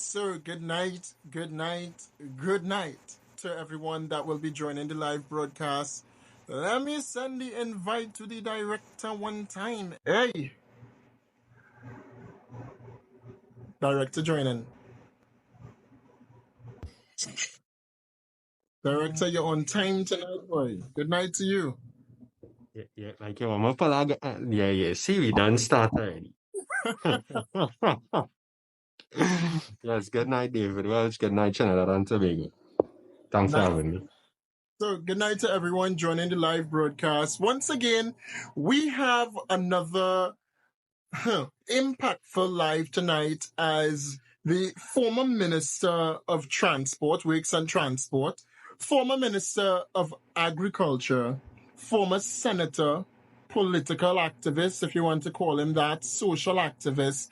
So, good night to everyone that will be joining the live broadcast. Let me send the invite to the director one time. Hey, director joining. Director, you're on time tonight, boy. Good night to you. Like yo, I'm pala, yeah. See, we done start already. Yes, good night, David Welch. Good night, Trinidad and Tobago. Thanks for Nice. having me. So, good night to everyone joining the live broadcast. Once again, we have another impactful live tonight as the former Minister of Transport, Works and Transport, former Minister of Agriculture, former Senator, political activist, if you want to call him that, social activist,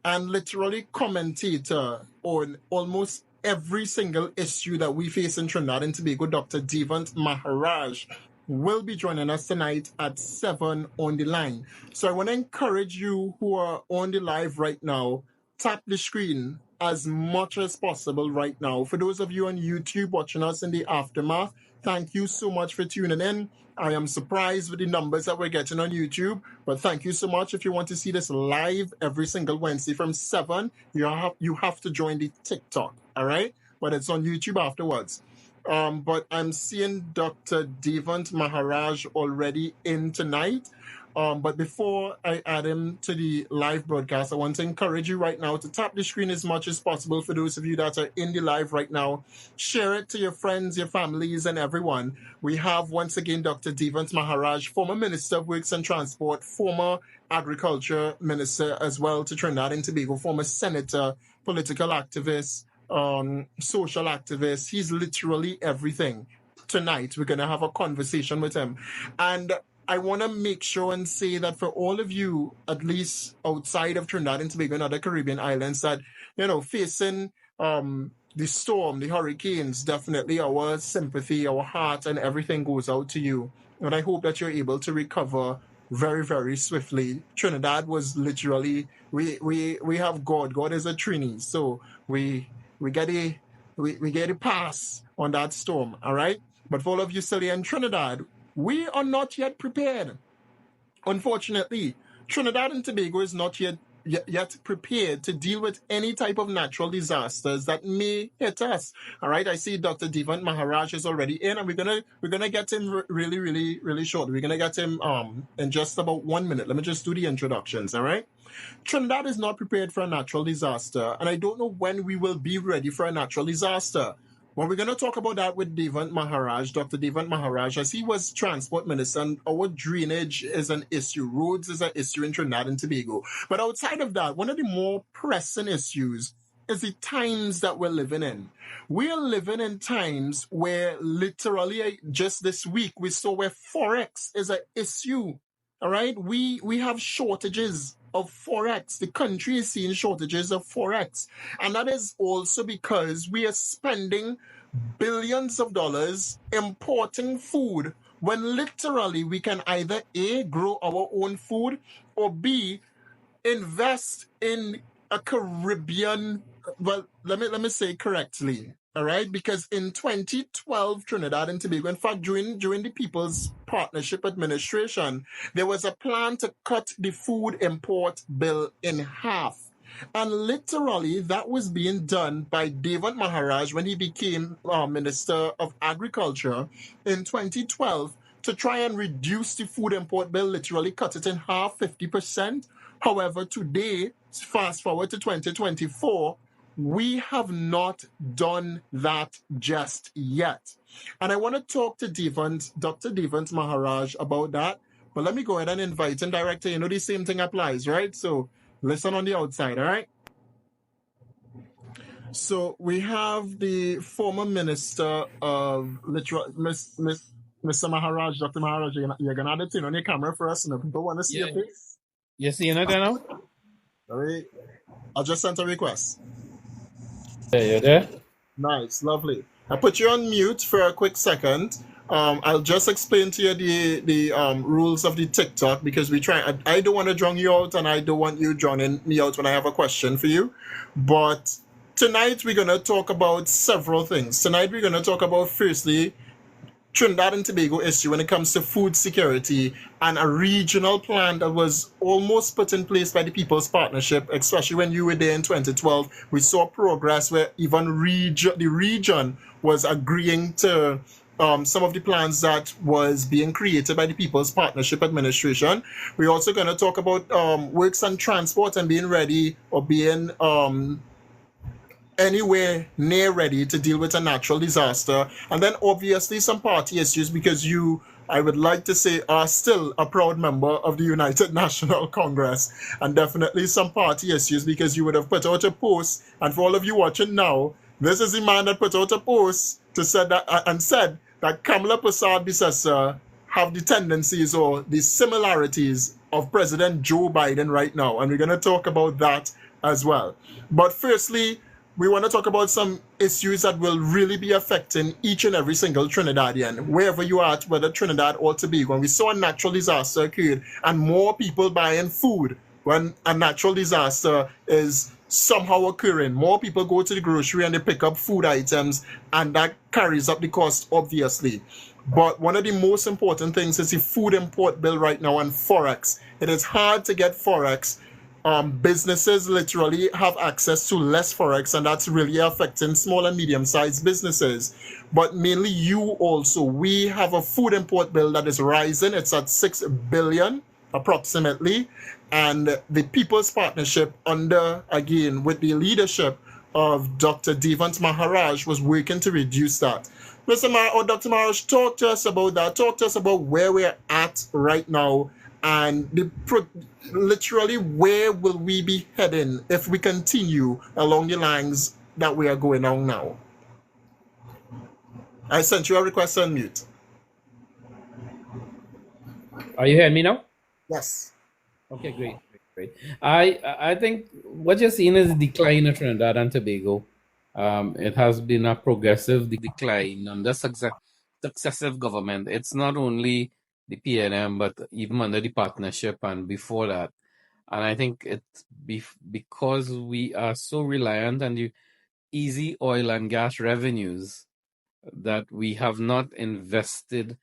and literally commentator on almost every single issue that we face in Trinidad and Tobago, Dr. Devant Maharaj will be joining us tonight at 7 on the line. So I want to encourage you who are on the live right now, tap the screen as much as possible right now. For those of you on YouTube watching us in the aftermath, thank you so much for tuning in. I am surprised with the numbers that we're getting on YouTube, but thank you so much. If you want to see this live every single Wednesday from 7, you have to join the TikTok, all right? But it's on YouTube afterwards. But I'm seeing Dr. Devant Maharaj already in tonight. But before I add him to the live broadcast, I want to encourage you right now to tap the screen as much as possible for those of you that are in the live right now. Share it to your friends, your families, and everyone. We have, once again, Dr. Devant Maharaj, former Minister of Works and Transport, former Agriculture Minister as well to Trinidad and Tobago, former Senator, political activist, social activist. He's literally everything. Tonight, we're going to have a conversation with him. And I want to make sure and say that for all of you, at least outside of Trinidad and Tobago and other Caribbean islands that, facing the storm, the hurricanes, definitely our sympathy, our heart, and everything goes out to you. And I hope that you're able to recover very, very swiftly. Trinidad was literally, we have God. God is a Trini. So we get a pass on that storm, all right? But for all of you still here in Trinidad, we are not yet prepared. Unfortunately, Trinidad and Tobago is not yet prepared to deal with any type of natural disasters that may hit us. All right, I see Dr. Devant Maharaj is already in, and we're gonna get him really shortly. We're gonna get him in just about 1 minute. Let me just do the introductions. All right. Trinidad is not prepared for a natural disaster, and I don't know when we will be ready for a natural disaster. Well, we're going to talk about that with Devant Maharaj, Dr. Devant Maharaj, as he was transport minister, and our drainage is an issue. Roads is an issue in Trinidad and Tobago. But outside of that, one of the more pressing issues is the times that we're living in. We are living in times where literally just this week we saw where Forex is an issue. All right, we have shortages of Forex. The country is seeing shortages of Forex. And that is also because we are spending billions of dollars importing food when literally we can either A, grow our own food, or B, invest in a Caribbean, well, let me say correctly. All right, because in 2012, Trinidad and Tobago, in fact, during the People's Partnership Administration, there was a plan to cut the food import bill in half. And literally, that was being done by Devant Maharaj when he became Minister of Agriculture in 2012 to try and reduce the food import bill, literally cut it in half, 50%. However, today, fast forward to 2024, we have not done that just yet. And I want to talk to Dr. Devant Maharaj about that. But let me go ahead and invite him, Director. The same thing applies, right? So listen on the outside, all right? So we have the former Minister of Mr. Maharaj, Dr. Maharaj. You're going to have to turn on your camera for us, and people want to see your face. You seeing it now? All right. I just sent a request. Yeah, you there? Nice, lovely. I put you on mute for a quick second. I'll just explain to you the rules of the TikTok because I don't want to drown you out and I don't want you drowning me out when I have a question for you. But tonight we're going to talk about several things. Tonight we're going to talk about, firstly, Trinidad and Tobago issue when it comes to food security and a regional plan that was almost put in place by the People's Partnership, especially when you were there in 2012. We saw progress where even the region was agreeing to some of the plans that was being created by the People's Partnership Administration. We're also going to talk about works on transport and being ready or being anywhere near ready to deal with a natural disaster. And then obviously some party issues, because you, I would like to say, are still a proud member of the United National Congress, and definitely some party issues, because you would have put out a post, and for all of you watching now, this is the man that put out a post to said that Kamala Prasad Bisasa have the tendencies or the similarities of President Joe Biden right now, and we're going to talk about that as well. But firstly, we want to talk about some issues that will really be affecting each and every single Trinidadian, wherever you are at, whether Trinidad or Tobago. And we saw a natural disaster occurred, and more people buying food when a natural disaster is somehow occurring. More people go to the grocery and they pick up food items, and that carries up the cost, obviously. But one of the most important things is the food import bill right now and Forex. It is hard to get Forex. Businesses literally have access to less Forex, and that's really affecting small and medium-sized businesses. But mainly you also, we have a food import bill that is rising. It's at 6 billion approximately, and the People's Partnership under, again, with the leadership of Dr. Devant Maharaj, was working to reduce that. Dr. Maharaj, talk to us about that. Talk to us about where we're at right now, and literally where will we be heading if we continue along the lines that we are going on now. I sent you a request on mute. Are you hearing me now? Yes. Okay, great. I think what you're seeing is a decline of Trinidad and Tobago. It has been a progressive decline under successive government. It's not only the PNM, but even under the partnership and before that. And I think it's because we are so reliant on the easy oil and gas revenues that we have not invested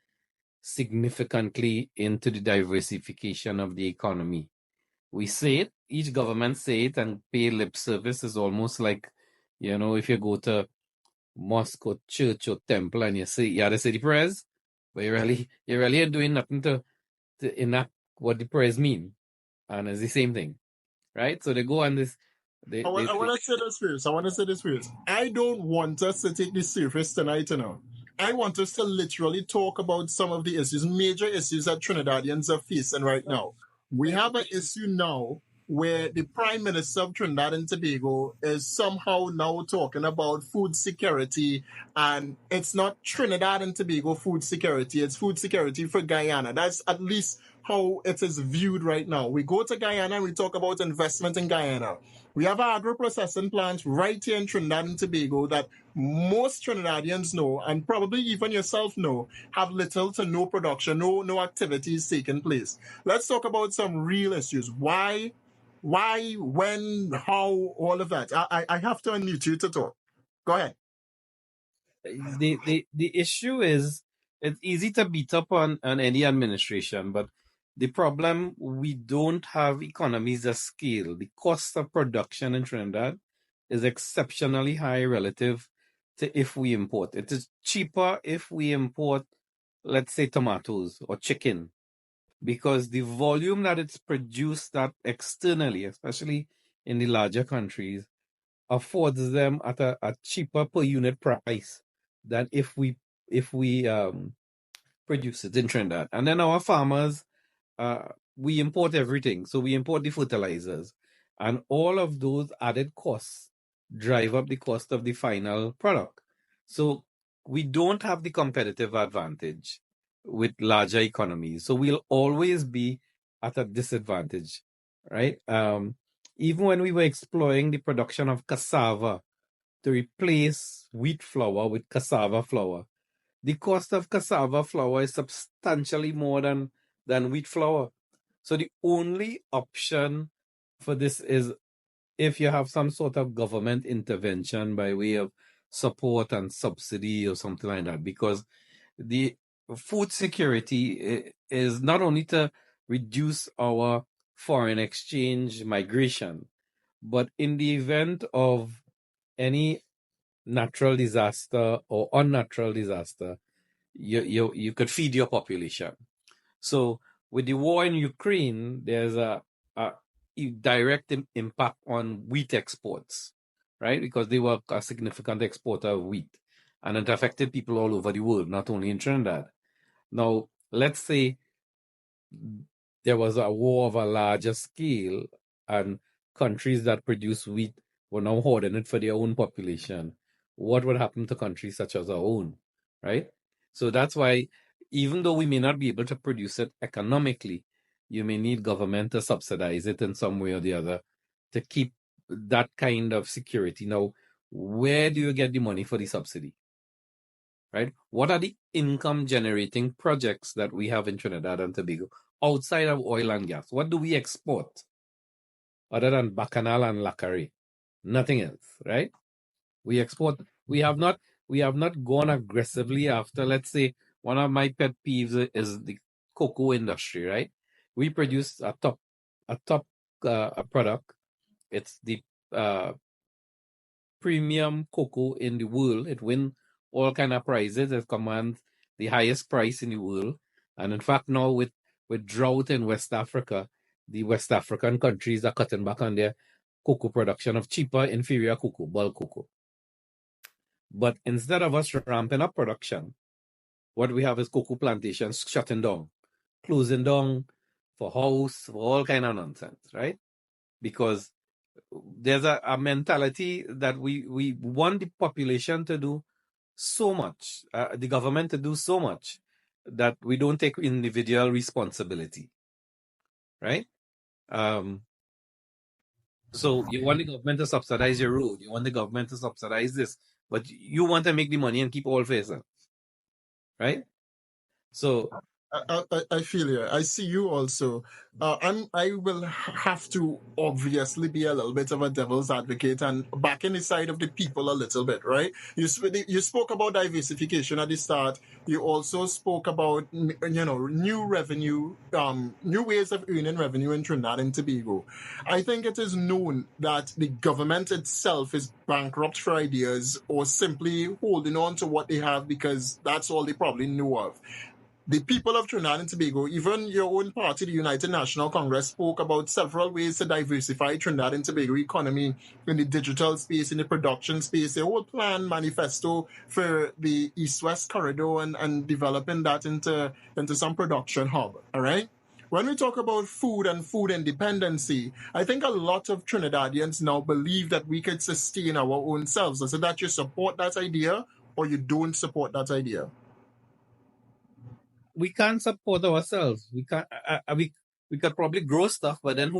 significantly into the diversification of the economy. We say it, each government say it, and pay lip service. Is almost like, if you go to mosque or church or temple and you had to say the prayers, but you really ain't doing nothing to enact what the prayers mean. And it's the same thing, right? So they go on this. I want to say this first. I don't want us to take this serious tonight, I want us to literally talk about some of the issues, major issues that Trinidadians are facing right now. We have an issue now where the Prime Minister of Trinidad and Tobago is somehow now talking about food security, and it's not Trinidad and Tobago food security, it's food security for Guyana. That's at least how it is viewed right now. We go to Guyana and we talk about investment in Guyana. We have an agro-processing plant right here in Trinidad and Tobago that most Trinidadians know, and probably even yourself know, have little to no production, no activities taking place. Let's talk about some real issues. Why, when, how, all of that. I have to unmute you to talk. Go ahead. The issue is, it's easy to beat up on any administration, but the problem, we don't have economies of scale. The cost of production in Trinidad is exceptionally high relative to if we import. It is cheaper if we import, let's say, tomatoes or chicken, because the volume that it's produced that externally, especially in the larger countries, affords them at a cheaper per unit price than if we produce it in Trinidad. And then our farmers, we import everything. So we import the fertilizers, and all of those added costs drive up the cost of the final product. So we don't have the competitive advantage with larger economies. So we'll always be at a disadvantage, right? Even when we were exploring the production of cassava to replace wheat flour with cassava flour, the cost of cassava flour is substantially more than wheat flour. So the only option for this is if you have some sort of government intervention by way of support and subsidy or something like that, because the food security is not only to reduce our foreign exchange migration, but in the event of any natural disaster or unnatural disaster, you could feed your population. So with the war in Ukraine, there's a direct impact on wheat exports, right? Because they were a significant exporter of wheat, and it affected people all over the world, not only in Trinidad. Now, let's say there was a war of a larger scale, and countries that produce wheat were now hoarding it for their own population. What would happen to countries such as our own, right? So that's why, even though we may not be able to produce it economically, you may need government to subsidize it in some way or the other to keep that kind of security. Now, where do you get the money for the subsidy? Right? What are the income generating projects that we have in Trinidad and Tobago outside of oil and gas? What do we export other than bacchanal and lacquerie? Nothing else, right? We export. We have not gone aggressively after. Let's say one of my pet peeves is the cocoa industry, right? We produce a top a product. It's the premium cocoa in the world. It wins all kind of prizes. It commands the highest price in the world. And in fact, now with drought in West Africa, the West African countries are cutting back on their cocoa production of cheaper, inferior cocoa, bulk cocoa. But instead of us ramping up production, what we have is cocoa plantations shutting down, closing down for house, for all kind of nonsense, right? Because there's a mentality that we want the population to do so much, the government to do so much, that we don't take individual responsibility, right? So you want the government to subsidize your road, you want the government to subsidize this, but you want to make the money and keep all facing, right? So I feel you. I see you also. I will have to obviously be a little bit of a devil's advocate and back in the side of the people a little bit, right? You spoke about diversification at the start. You also spoke about new revenue, new ways of earning revenue in Trinidad and Tobago. I think it is known that the government itself is bankrupt for ideas or simply holding on to what they have because that's all they probably know of. The people of Trinidad and Tobago, even your own party, the United National Congress, spoke about several ways to diversify Trinidad and Tobago economy in the digital space, in the production space, a whole plan manifesto for the East-West corridor and developing that into some production hub, all right? When we talk about food and food independency, I think a lot of Trinidadians now believe that we could sustain our own selves. Is it that you support that idea or you don't support that idea? we can't support ourselves. We can't. We could probably grow stuff, but then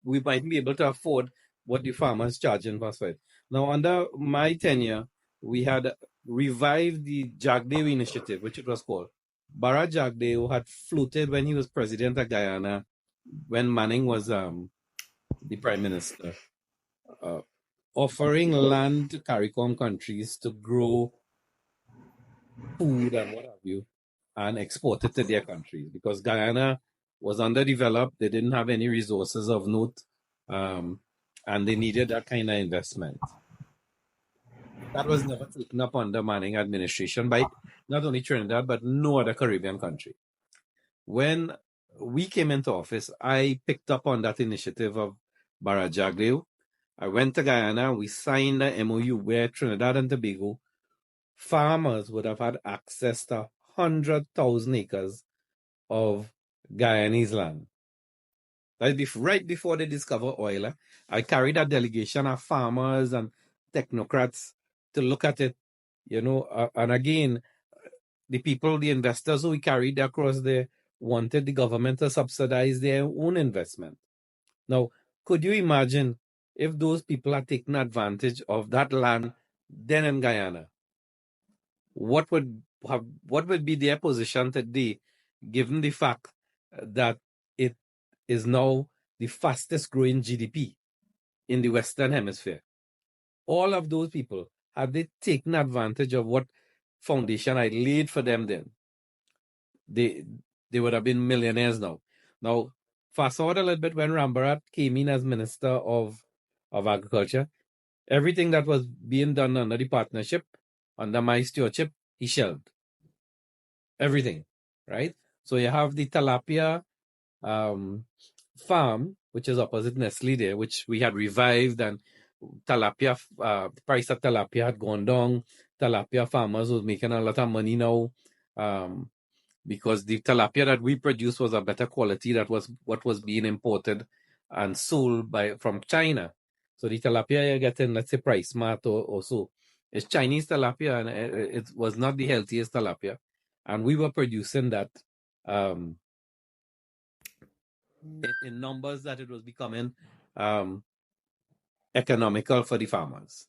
we might be able to afford what the farmers charging for it. Now, under my tenure, we had revived the Jagdeo initiative, which it was called. Bara Jagdeo had floated when he was president of Guyana, when Manning was the prime minister, offering land to CARICOM countries to grow food and what have you, and export it to their countries, because Guyana was underdeveloped. They didn't have any resources of note, and they needed that kind of investment. That was never taken up under Manning administration by not only Trinidad, but no other Caribbean country. When we came into office, I picked up on that initiative of Bara Jagdeo. I went to Guyana. We signed an MOU where Trinidad and Tobago farmers would have had access to 100,000 acres of Guyanese land. Right before they discover oil, I carried a delegation of farmers and technocrats to look at it, and again, the people, the investors who we carried across there wanted the government to subsidize their own investment. Now, could you imagine if those people had taken advantage of that land then in Guyana? What would be their position today, given the fact that it is now the fastest growing GDP? in the Western Hemisphere. All of those people, had they taken advantage of what foundation I laid for them then, they would have been millionaires now. Now, fast forward a little bit when Rambarat came in as Minister of Agriculture, everything that was being done under the partnership, under my stewardship, he shelved. Everything, right? So you have the tilapia farm, which is opposite Nestle there, which we had revived, and tilapia, price of tilapia had gone down. Tilapia farmers was making a lot of money now, because the tilapia that we produced was a better quality. That was what was being imported and sold from China. So the tilapia you're getting, let's say Price Mart or so, it's Chinese tilapia, and it was not the healthiest tilapia. And we were producing that in numbers that it was becoming economical for the farmers,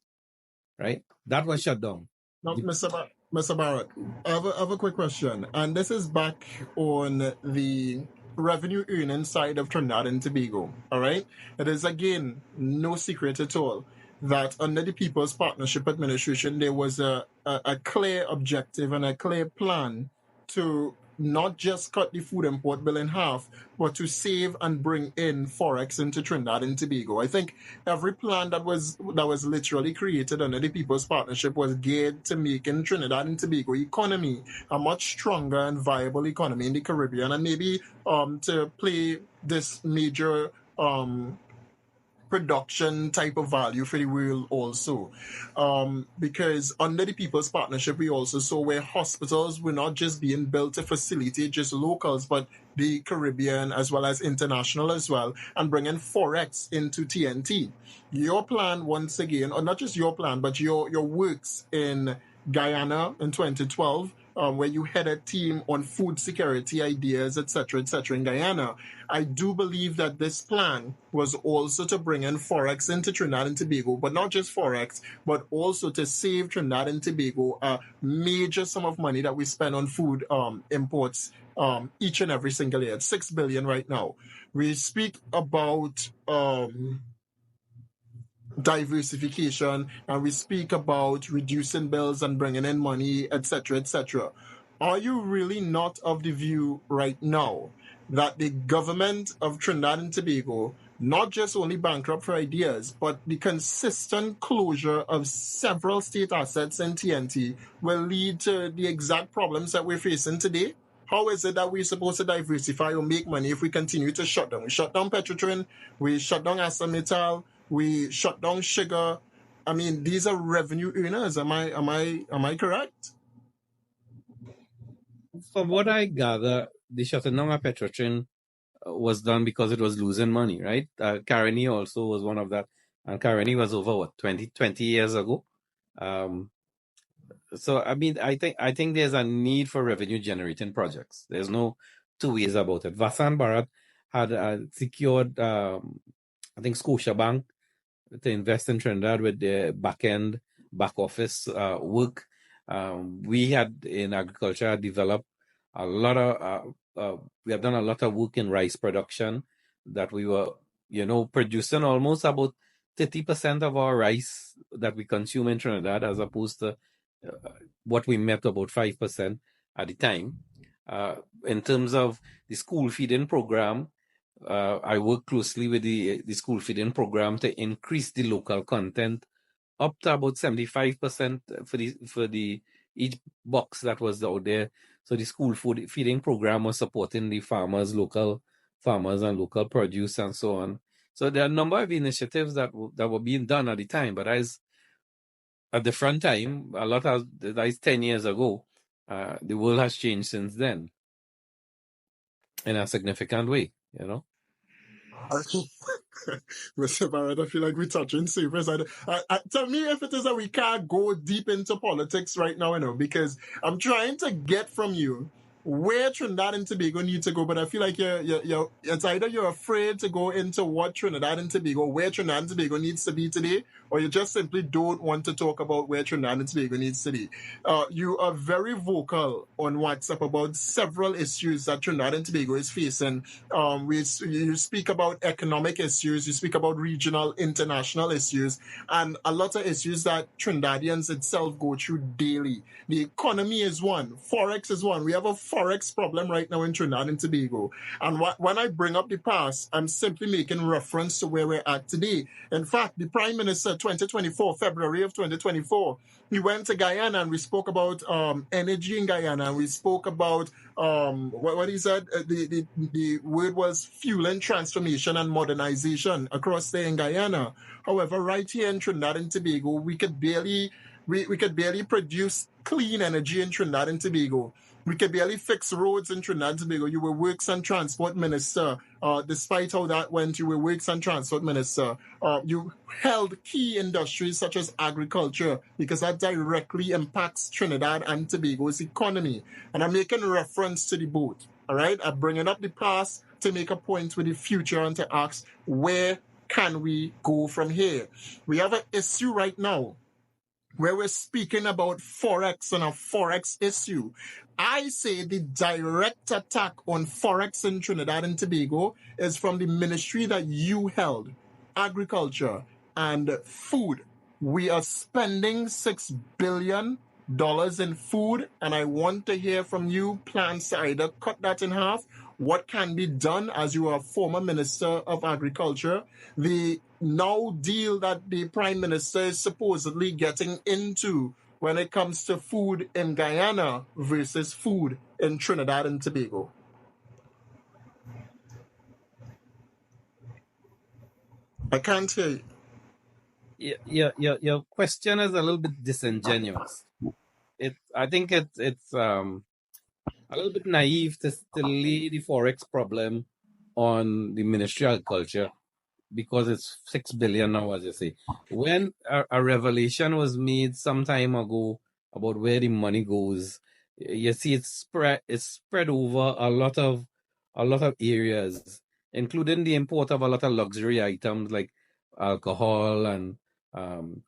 right? That was shut down. Now, Mr. Barrett, I have a quick question, and this is back on the revenue earning side of Trinidad and Tobago, all right? It is, again, no secret at all that under the People's Partnership Administration, there was a clear objective and a clear plan to not just cut the food import bill in half, but to save and bring in Forex into Trinidad and Tobago. I think every plan that was literally created under the People's Partnership was geared to making Trinidad and Tobago economy a much stronger and viable economy in the Caribbean, and maybe to play this major production type of value for the world also. Because under the People's Partnership, we also saw where hospitals were not just being built to facilitate just locals, but the Caribbean as well as international as well, and bringing Forex into TNT. Your plan, once again, or not just your plan, but your works in Guyana in 2012, where you had a team on food security ideas, etc., in Guyana. I do believe that this plan was also to bring in Forex into Trinidad and Tobago, but not just Forex, but also to save Trinidad and Tobago a major sum of money that we spend on food imports each and every single year. It's 6 billion right now. We speak about diversification, and we speak about reducing bills and bringing in money, etc., etc. Are you really not of the view right now that the government of Trinidad and Tobago, not just only bankrupt for ideas, but the consistent closure of several state assets in TNT will lead to the exact problems that we're facing today? How is it that we're supposed to diversify or make money if we continue to shut down? We shut down Petrotrin, we shut down Asametal, we shut down sugar. I mean, these are revenue earners. Am I correct? From what I gather, the shutting down of Petrotrin was done because it was losing money, right? Caroni also was one of that, and Caroni was over 20 years ago. So I mean, I think there's a need for revenue generating projects. There's no two ways about it. Vasant Bharat had secured, I think, Scotiabank to invest in Trinidad with their back office work. We had in agriculture developed a lot of we have done a lot of work in rice production, that we were producing almost about 30% of our rice that we consume in Trinidad, as opposed to what we met about 5% at the time. In terms of the school feeding program, I work closely with the school feeding program to increase the local content up to about 75% for the each box that was out there. So the school food feeding program was supporting the local farmers and local produce and so on. So there are a number of initiatives that were being done at the time, but as at the front time, a lot of that is 10 years ago. The world has changed since then in a significant way, Mr. Barrett, I feel like we're touching savers. Tell me if it is that we can't go deep into politics right now, because I'm trying to get from you where Trinidad and Tobago need to go, but I feel like it's either you're afraid to go into what Trinidad and Tobago, where Trinidad and Tobago needs to be today, or you just simply don't want to talk about where Trinidad and Tobago needs to be. You are very vocal on WhatsApp about several issues that Trinidad and Tobago is facing. You speak about economic issues, you speak about regional, international issues, and a lot of issues that Trinidadians itself go through daily. The economy is one, Forex is one. We have a Forex problem right now in Trinidad and Tobago. And when I bring up the past, I'm simply making reference to where we're at today. In fact, the Prime Minister, February of 2024, he went to Guyana and we spoke about energy in Guyana. And we spoke about what he said. The word was fueling transformation and modernization across there in Guyana. However, right here in Trinidad and Tobago, we could barely produce clean energy in Trinidad and Tobago. We could barely fix roads in Trinidad and Tobago. You were Works and Transport Minister. Despite how that went, you were Works and Transport Minister. You held key industries such as agriculture because that directly impacts Trinidad and Tobago's economy. And I'm making reference to the both. All right? I'm bringing up the past to make a point with the future and to ask, where can we go from here? We have an issue right now where we're speaking about Forex and a Forex issue. I say the direct attack on Forex in Trinidad and Tobago is from the ministry that you held, agriculture and food. We are spending $6 billion in food, and I want to hear from you plans to either cut that in half. What can be done as you are former Minister of Agriculture? The now deal that the Prime Minister is supposedly getting into when it comes to food in Guyana versus food in Trinidad and Tobago. I can't hear you. Your question is a little bit disingenuous. I think it's a little bit naive to lay the Forex problem on the Ministry of Agriculture because it's $6 billion now, as you say. When a revelation was made some time ago about where the money goes, you see it's spread over a lot of areas, including the import of a lot of luxury items like alcohol and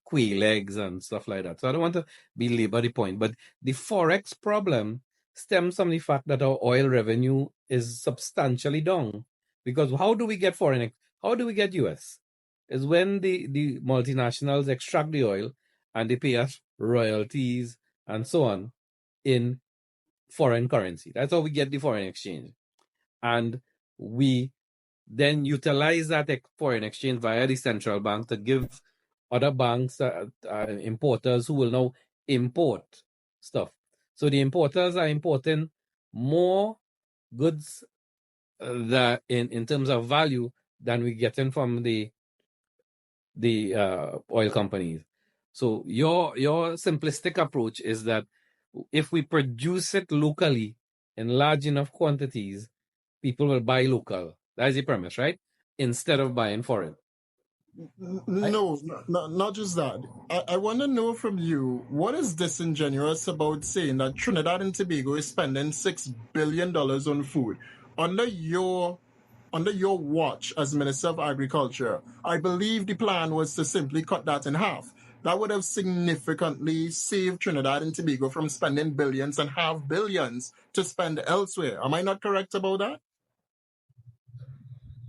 quail eggs and stuff like that. So I don't want to belabor the point, but the Forex problem stems from the fact that our oil revenue is substantially down. Because how do we get how do we get US? Is when the multinationals extract the oil and they pay us royalties and so on in foreign currency. That's how we get the foreign exchange. And we then utilize that foreign exchange via the central bank to give other banks, importers who will now import stuff. So the importers are importing more goods that in terms of value than we getting from the oil companies. So your simplistic approach is that if we produce it locally in large enough quantities, people will buy local. That's the premise, right? Instead of buying foreign. No, not just that. I want to know from you, what is disingenuous about saying that Trinidad and Tobago is spending $6 billion on food? Under your watch as Minister of Agriculture, I believe the plan was to simply cut that in half. That would have significantly saved Trinidad and Tobago from spending billions and have billions to spend elsewhere. Am I not correct about that?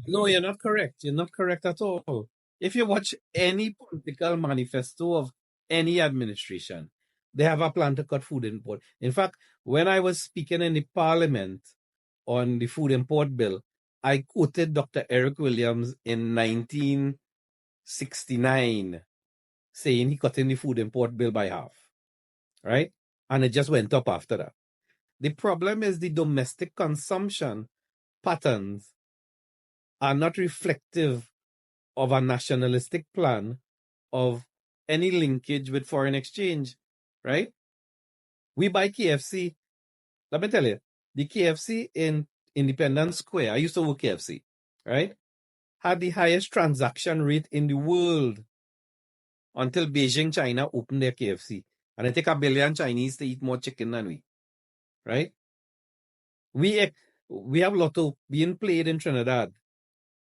No, you're not correct. You're not correct at all. If you watch any political manifesto of any administration, they have a plan to cut food import. In fact, when I was speaking in the parliament on the food import bill, I quoted Dr. Eric Williams in 1969 saying he cut in the food import bill by half, right? And it just went up after that. The problem is the domestic consumption patterns are not reflective of a nationalistic plan of any linkage with foreign exchange, right? We buy KFC. Let me tell you, the KFC in Independence Square, I used to work KFC, right? Had the highest transaction rate in the world until Beijing, China opened their KFC. And it take 1 billion Chinese to eat more chicken than we, right? We have lotto being played in Trinidad.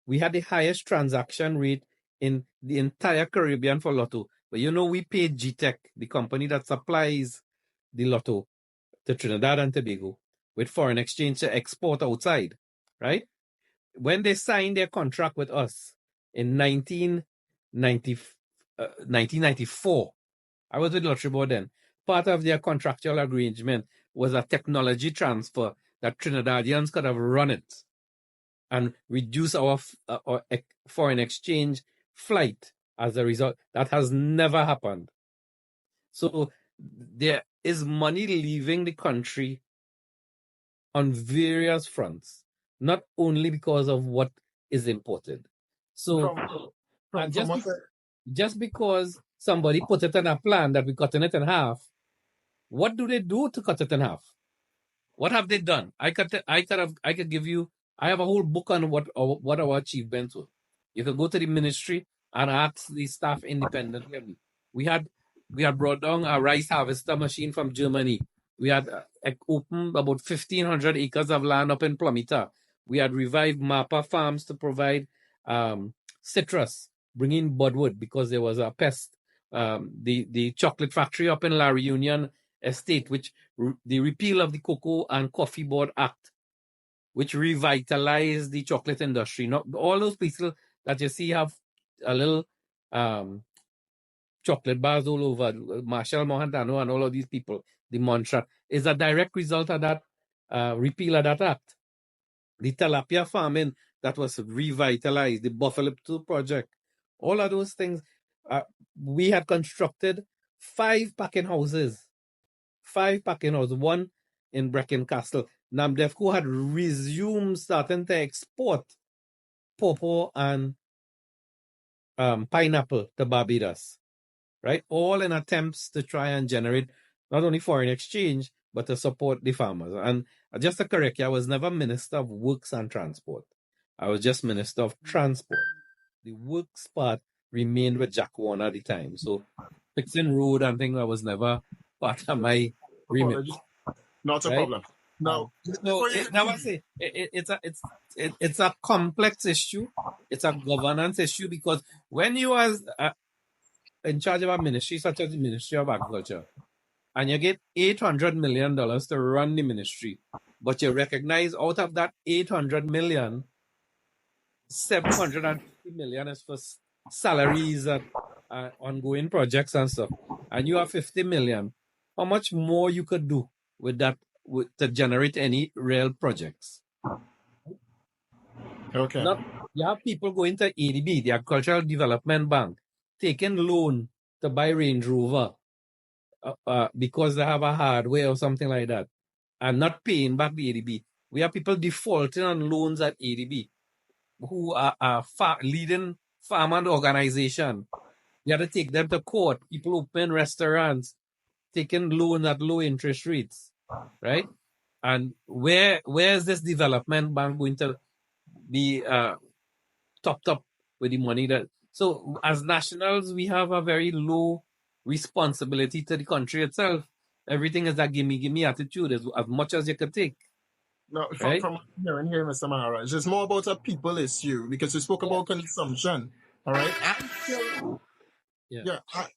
We had the highest transaction rate in the entire Caribbean for lotto. But we paid GTech, the company that supplies the lotto to Trinidad and Tobago, with foreign exchange to export outside, right? When they signed their contract with us in 1994, I was with Lottery Board then. Part of their contractual arrangement was a technology transfer that Trinidadians could have run it and reduce our foreign exchange flight as a result. That has never happened. So there is money leaving the country on various fronts, not only because of what is imported. So just because somebody put it in a plan that we're cutting it in half, what do they do to cut it in half? What have they done? I could give you. I have a whole book on what our achievements were. You could go to the ministry and ask the staff independently. We had brought down a rice harvester machine from Germany. We had opened about 1,500 acres of land up in Plumita. We had revived Mapa farms to provide citrus, bringing budwood because there was a pest. The chocolate factory up in La Reunion Estate, which the repeal of the Cocoa and Coffee Board Act, which revitalized the chocolate industry. Not all those people that you see have a little chocolate bars all over. Marshall Montano and all of these people, the mantra is a direct result of that repeal of that act. The tilapia farming that was revitalized, the Buffalo 2 project, all of those things. We had constructed 5 packing houses. 5 packing houses, one in Brecon Castle. Namdefco had resumed starting to export pawpaw and pineapple to Barbados, right? All in attempts to try and generate not only foreign exchange, but to support the farmers. And just to correct you, I was never Minister of Works and Transport. I was just Minister of Transport. The works part remained with Jack Warner at the time. So fixing road and things, I was never part of my remit. Not a problem. Now, it's a complex issue. It's a governance issue because when you are in charge of a ministry such as the Ministry of Agriculture, and you get $800 million to run the ministry, but you recognize out of that $800 million, $750 million is for salaries and ongoing projects and stuff, and you have $50 million. How much more you could do with that to generate any real projects? Okay. You have people going to ADB, the Agricultural Development Bank, taking loan to buy Range Rover because they have a hardware or something like that, and not paying back the ADB. We have people defaulting on loans at ADB who are leading farmer organization. You have to take them to court. People open restaurants, taking loans at low interest rates, right? And where is this development bank going to be topped up with the money that? So as nationals, we have a very low responsibility to the country itself. Everything is a gimme attitude, as much as you can take. No, from hearing here, Mr. Maharaj, it's more about a people issue because you spoke about consumption. All right.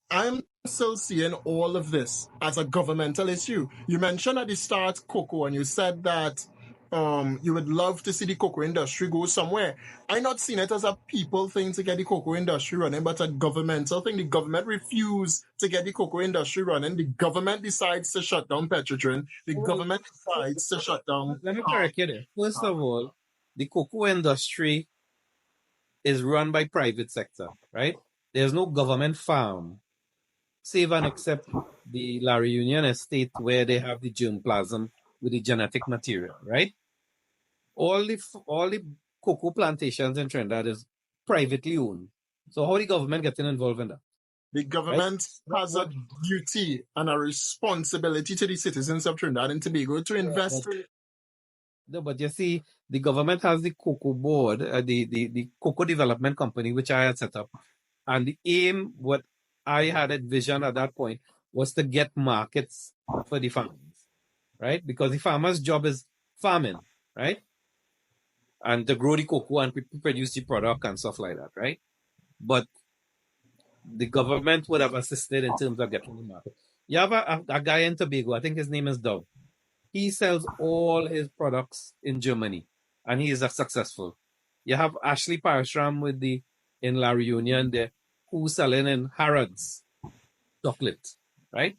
I'm still seeing all of this as a governmental issue. You mentioned at the start cocoa, and you said that you would love to see the cocoa industry go somewhere. I'm not seeing it as a people thing to get the cocoa industry running, but a governmental thing. The government refused to get the cocoa industry running. The government decides to shut down Petrotrin. The government decides to shut down... Let me correct you there. First of all, the cocoa industry is run by private sector, right? There's no government farm, save and except the La Reunion Estate where they have the germplasm with the genetic material, right? All the cocoa plantations in Trinidad is privately owned. So how the government getting involved in that? The government has a duty and a responsibility to the citizens of Trinidad and Tobago to invest. No, but you see, the government has the cocoa board, the cocoa development company, which I had set up. And the aim, what I had envisioned at that point, was to get markets for the farmers, right? Because the farmer's job is farming, right? And to grow the cocoa and produce the product and stuff like that, right? But the government would have assisted in terms of getting the market. You have a guy in Tobago, I think his name is Dove. He sells all his products in Germany, and he is a successful. You have Ashley Parashram in La Reunion there, who's selling in Harrods chocolate, right?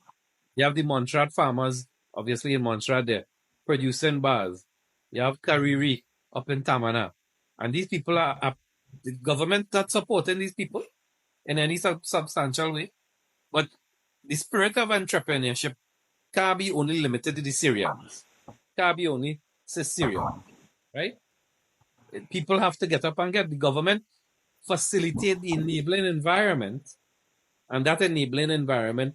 You have the Montserrat farmers, obviously in Montserrat there, producing bars. You have Kariri up in Tamana. And these people are the government not supporting these people in any substantial way. But the spirit of entrepreneurship can't be only limited to the Syrians. Can't be only Syrian, right? People have to get up and get the government facilitate the enabling environment, and that enabling environment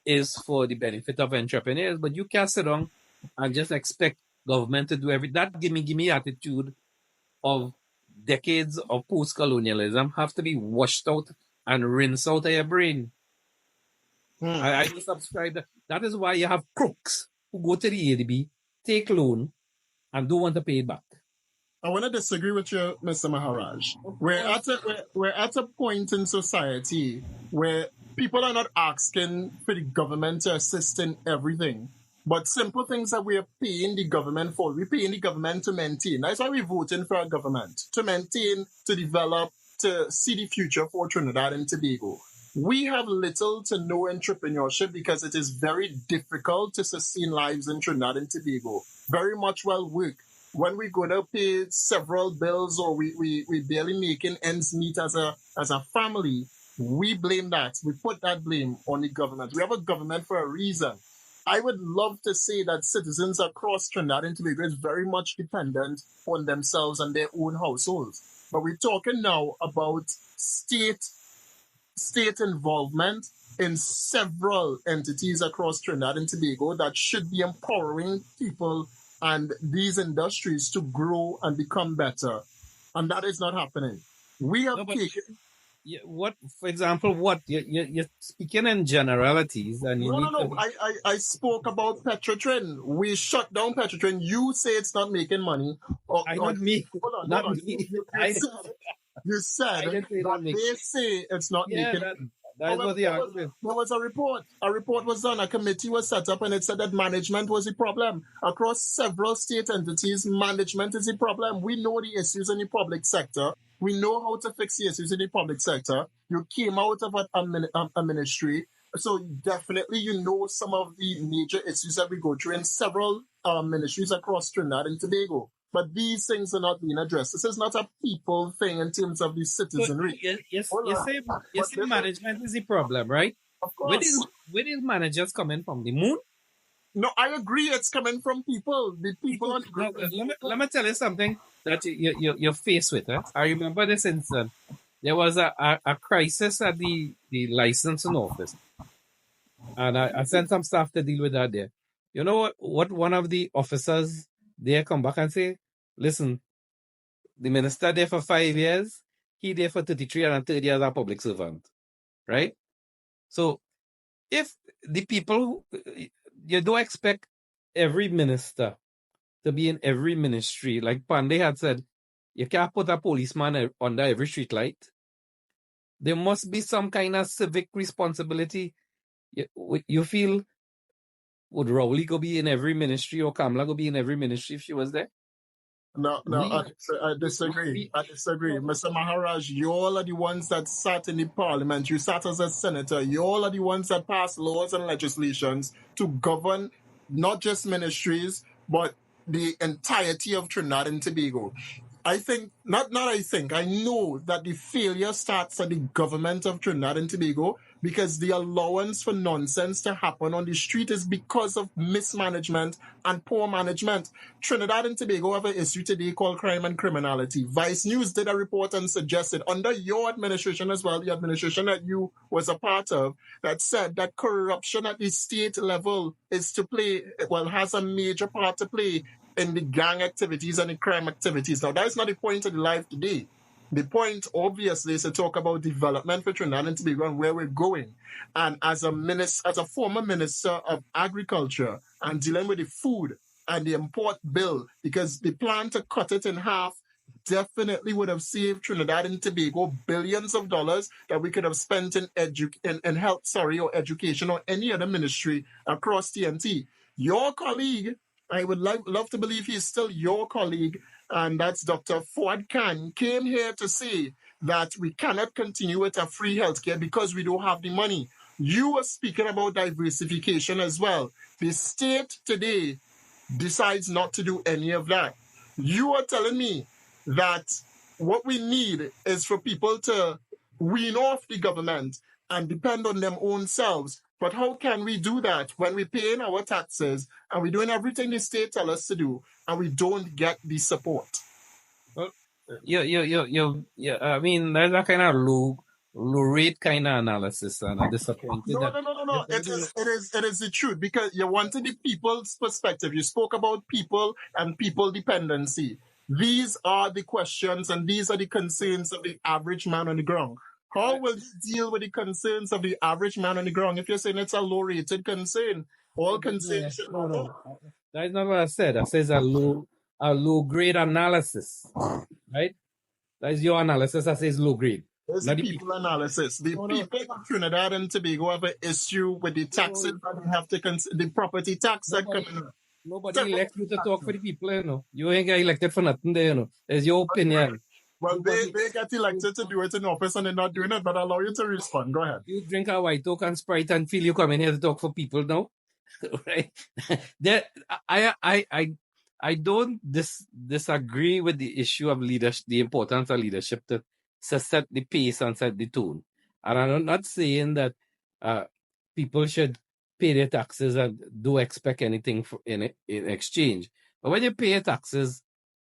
is for the benefit of entrepreneurs. But you can't sit down and just expect government to do that gimme attitude of decades of post-colonialism have to be washed out and rinsed out of your brain. I don't subscribe that. That is why you have crooks who go to the ADB, take loan, and don't want to pay it back. I want to disagree with you, Mr. Maharaj. We're at a point in society where people are not asking for the government to assist in everything, but simple things that we are paying the government for. We're paying the government to maintain. That's why we're voting for our government, to maintain, to develop, to see the future for Trinidad and Tobago. We have little to no entrepreneurship because it is very difficult to sustain lives in Trinidad and Tobago. Very much well work. When we go to pay several bills or we barely making ends meet as a family, we blame that. We put that blame on the government. We have a government for a reason. I would love to say that citizens across Trinidad and Tobago is very much dependent on themselves and their own households. But we're talking now about state involvement in several entities across Trinidad and Tobago that should be empowering people and these industries to grow and become better. And that is not happening. We have taken... What, for example, what? You're speaking in generalities. And No. I spoke about Petrotrin. We shut down Petrotrin. You say it's not making money. Not me. Hold on. You said that they say it's not making money. That was the argument. There was a report. A report was done. A committee was set up, and it said that management was the problem. Across several state entities, management is the problem. We know the issues in the public sector. We know how to fix the issues in the public sector. You came out of a ministry, so definitely you know some of the major issues that we go through in several ministries across Trinidad and Tobago. But these things are not being addressed. This is not a people thing in terms of the citizenry. You say management is the problem, right? Of course. Where is managers coming from? The moon? No, I agree it's coming from people. The people on the group. Let me tell you something that you're faced with. I remember this incident. There was a crisis at the licensing office. And I sent some staff to deal with that there. You know what one of the officers there come back and say, listen, the minister there for 5 years, he there for 33 and 30 years as a public servant, right? So if the people, you don't expect every minister to be in every ministry. Like Pandey had said, you can't put a policeman under every street light. There must be some kind of civic responsibility. You feel, would Rowley go be in every ministry or Kamala go be in every ministry if she was there? No, I disagree. Mr. Maharaj, you all are the ones that sat in the parliament. You sat as a senator. You all are the ones that passed laws and legislations to govern not just ministries, but the entirety of Trinidad and Tobago. I know that the failure starts at the government of Trinidad and Tobago because the allowance for nonsense to happen on the street is because of mismanagement and poor management. Trinidad and Tobago have an issue today called crime and criminality. Vice News did a report and suggested under your administration as well, the administration that you was a part of, that said that corruption at the state level has a major part to play in the gang activities and the crime activities. Now, that is not the point of the life today. The point, obviously, is to talk about development for Trinidad and Tobago and where we're going. And as a former minister of agriculture and dealing with the food, and the import bill, because the plan to cut it in half definitely would have saved Trinidad and Tobago billions of dollars that we could have spent in health, or education, or any other ministry across TNT. Your colleague, I would love to believe he's still your colleague, and that's Dr. Fuad Khan, came here to say that we cannot continue with a free healthcare because we don't have the money. You were speaking about diversification as well. The state today decides not to do any of that. You are telling me that what we need is for people to wean off the government and depend on them own selves. But how can we do that when we're paying our taxes and we're doing everything the state tell us to do and we don't get the support? Well, I mean, there's a kind of low rate kind of analysis, and I'm disappointed that. No. It is the truth, because you wanted the people's perspective. You spoke about people and people dependency. These are the questions and these are the concerns of the average man on the ground. How will you deal with the concerns of the average man on the ground if you're saying it's a low-rated concern? All concerns should No. That is not what I said. I said a low grade analysis, right? That is your analysis. I says low grade. It's the people analysis. The people of Trinidad and Tobago have an issue with the taxes that they have to consider, the property tax that coming up. Nobody elects you to talk for the people, you know. You ain't get elected for nothing there, you know. It's your opinion. Well, they get elected to do it in office and they're not doing it, but I'll allow you to respond. Go ahead. You drink a White Oak and Sprite and feel you come in here to talk for people now. Right? I don't disagree with the issue of leadership, the importance of leadership to set the pace and set the tone. And I'm not saying that people should pay their taxes and do expect anything in exchange. But when you pay your taxes,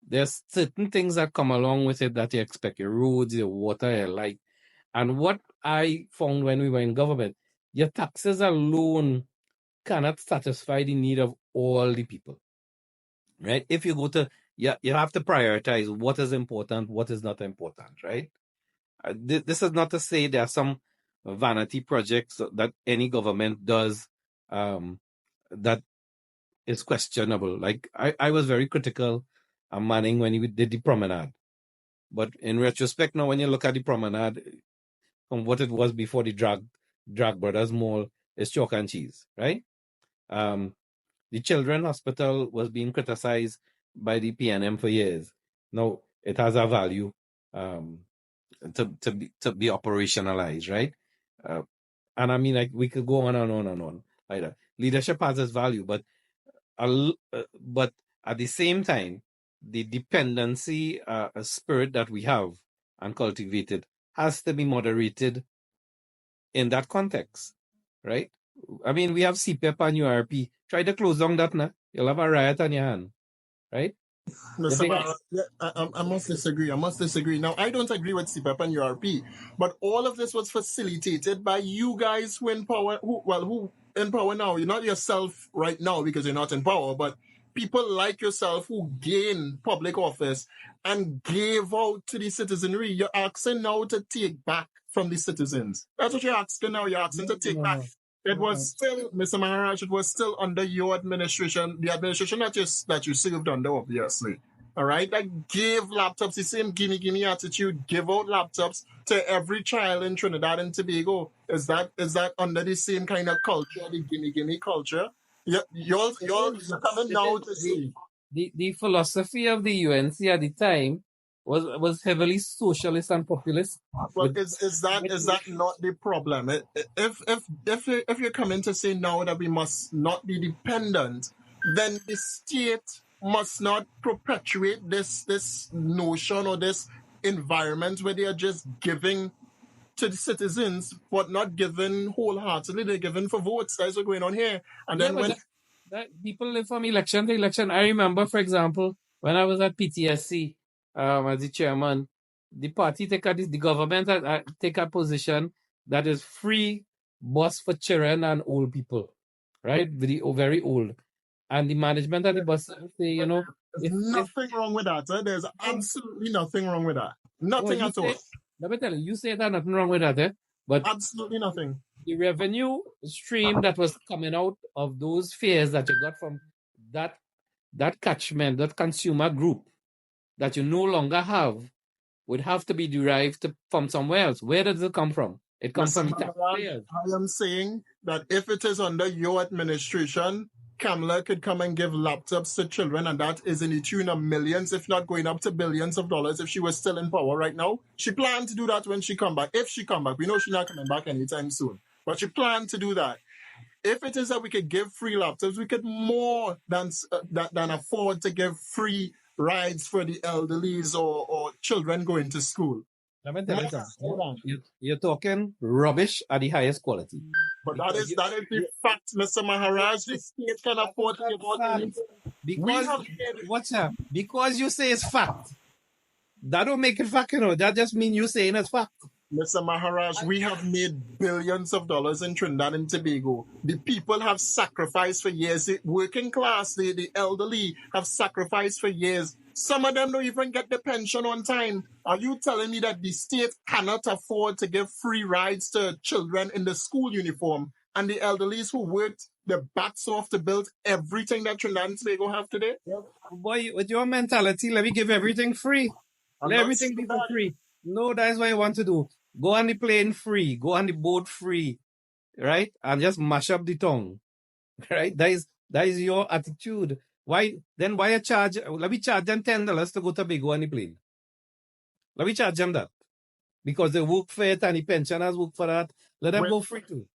there's certain things that come along with it that you expect: your roads, your water, your light. And what I found when we were in government, your taxes alone cannot satisfy the need of all the people. Right? If you go to, you have to prioritize what is important, what is not important, right? This is not to say there are some vanity projects that any government does that is questionable. Like I was very critical of Manning when he did the promenade. But in retrospect now, when you look at the promenade from what it was before the Drag Brothers Mall, it's chalk and cheese, right? The Children's Hospital was being criticized by the PNM for years. Now it has a value to be operationalized, right? And I mean, like, we could go on and on and on like that. Leadership has its value, but at the same time, the dependency spirit that we have and cultivated has to be moderated in that context, right? I mean, we have CPEP and URP. Try to close down that now. You'll have a riot on your hand, right? I must disagree. Now, I don't agree with CPEP and URP, but all of this was facilitated by you guys who in power, who in power now. You're not yourself right now because you're not in power, but people like yourself who gain public office and gave out to the citizenry. You're asking now to take back from the citizens. That's what you're asking now. You're asking to take back. It was still, Mr. Maharaj, it was still under your administration, the administration that you served under, obviously. All right? That gave laptops, the same gimme attitude, give out laptops to every child in Trinidad and Tobago. Is that under the same kind of culture, the gimme culture? You're coming now to see. The philosophy of the UNC at the time was heavily socialist and populist. Well, is that not the problem? If you're coming to say now that we must not be dependent, then the state must not perpetuate this notion or this environment where they are just giving to the citizens, but not given wholeheartedly. They're given for votes. That's what's going on here. And then that people live from election to election. I remember, for example, when I was at PTSC as the chairman, the government take a position that is free bus for children and old people, right? Very old. And the management of the bus say, there's nothing wrong with that. There's absolutely nothing wrong with that. Nothing at all. Let me tell you, you say that nothing wrong with that, but absolutely nothing. The revenue stream that was coming out of those fares that you got from that that catchment, that consumer group that you no longer have would have to be derived from somewhere else. Where does it come from? It comes Mr. from Maharaj, taxpayers. I am saying that if it is under your administration, Kamala could come and give laptops to children, and that is in the tune of millions, if not going up to billions of dollars if she was still in power right now. She planned to do that when she come back. If she come back, we know she's not coming back anytime soon, but she planned to do that. If it is that we could give free laptops, we could more than afford to give free rides for the elderlies or children going to school. Let me tell you something. You're talking rubbish at the highest quality. But that is the fact, Mr. Maharaj. The state can afford to give out anything. Because you say it's fact. That don't make it fact, you know. That just means you saying it's fact. Mr. Maharaj, we have made billions of dollars in Trinidad and Tobago. The people have sacrificed for years. The working class, the elderly have sacrificed for years. Some of them don't even get the pension on time. Are you telling me that the state cannot afford to give free rides to children in the school uniform and the elderlies who worked their backs off to build everything that Trinidad and Tobago have today? Boy, with your mentality, let me give everything free. Let everything be for free. No, that's what I want to do. Go on the plane free. Go on the boat free. Right? And just mash up the tongue. Right? That is your attitude. Why you charge? Let me charge them $10 to go to Tobago on the plane. Let me charge them that. Because they work for it and the pensioners work for that. Let them go free too.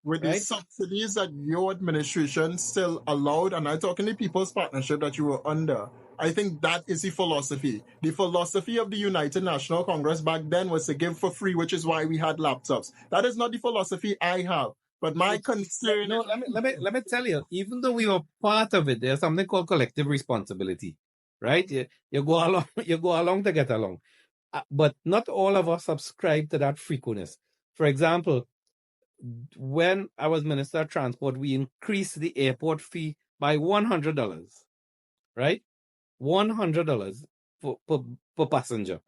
With the subsidies that your administration still allowed, and I'm talking the People's Partnership that you were under, I think that is the philosophy. The philosophy of the United National Congress back then was to give for free, which is why we had laptops. That is not the philosophy I have. But my concern... No, let me tell you, even though we were part of it, there's something called collective responsibility, right? You go along to get along. But not all of us subscribe to that frequentness. For example, when I was Minister of Transport, we increased the airport fee by $100, right? $100 per passenger.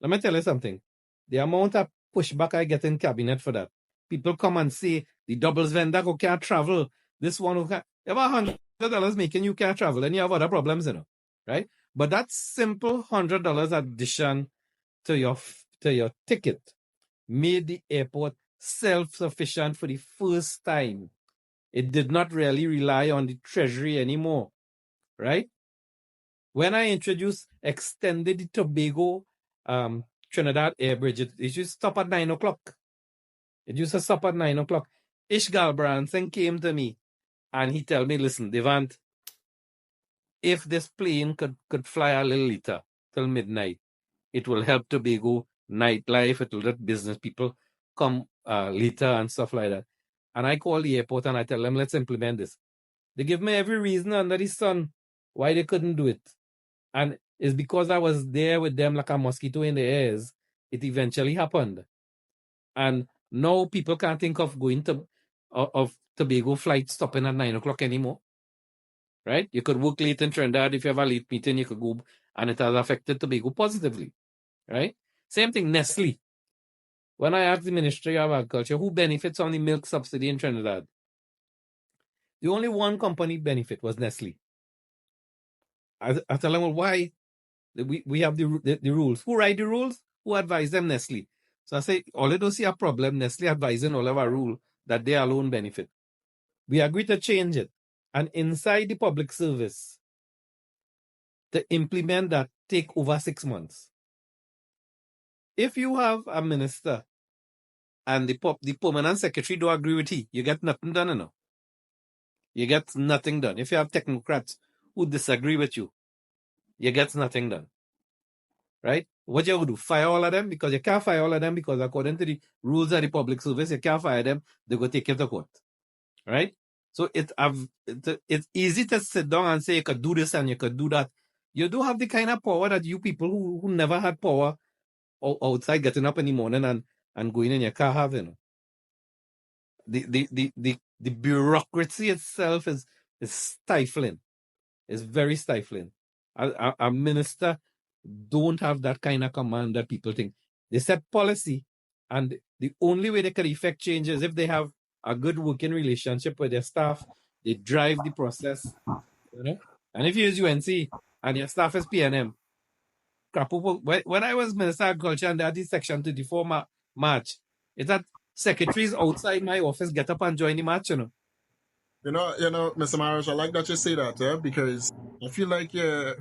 Let me tell you something. The amount of pushback I get in cabinet for that. People come and say, the doubles vendor who can't travel, this one who can't. You have $100 making you can't travel, and you have other problems, you know, right? But that simple $100 addition to your ticket made the airport self-sufficient for the first time. It did not really rely on the treasury anymore, right? When I introduced extended the Tobago Trinidad Air Bridge, it used to stop at 9 o'clock. It used to stop at 9 o'clock. Ishgal Branson came to me and he told me, listen, Devant, if this plane could fly a little later till midnight, it will help Tobago nightlife. It will let business people come later and stuff like that. And I call the airport and I tell them, let's implement this. They give me every reason under the sun why they couldn't do it. And it's because I was there with them like a mosquito in the ears. It eventually happened. And now people can't think of going of Tobago flight stopping at 9 o'clock anymore. Right? You could work late in Trinidad. If you have a late meeting, you could go, and it has affected Tobago positively. Right? Same thing, Nestle. When I asked the Ministry of Agriculture who benefits on the milk subsidy in Trinidad, the only one company benefit was Nestle. I tell them, well, why? We have the rules. Who write the rules? Who advise them? Nestle. So I say, all they don't see a problem, Nestle advising all of our rule that they alone benefit. We agree to change it. And inside the public service, to implement that take over 6 months. If you have a minister and the permanent secretary don't agree with you get nothing done, you know. You get nothing done. If you have technocrats who disagree with you get nothing done. Right? What you do? Fire all of them? Because you can't fire all of them because according to the rules of the public service, you can't fire them. They go take you to court. Right? So it's easy to sit down and say you could do this and you could do that. You do have the kind of power that you people who never had power outside getting up in the morning and going in your car have, you know. The bureaucracy itself is stifling. It's very stifling. A minister don't have that kind of command that people think. They set policy, and the only way they can effect change is if they have a good working relationship with their staff. They drive the process, you know, And if you use UNC and your staff is PNM, when I was Minister of Agriculture and they had this Section 34 march, it's that secretaries outside my office get up and join the march, You know, Mr. Maharaj, I like that you say that, because I feel like you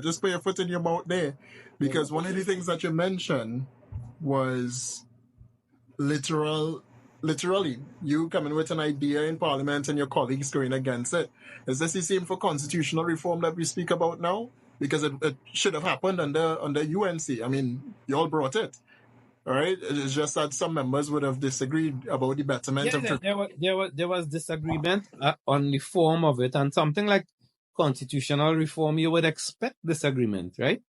just put your foot in your mouth there. Because one of the things that you mentioned was literally, you coming with an idea in Parliament and your colleagues going against it. Is this the same for constitutional reform that we speak about now? Because it should have happened under UNC. I mean, you all brought it. All right, it's just that some members would have disagreed about the betterment of. There was disagreement on the form of it, and something like constitutional reform, you would expect disagreement, right?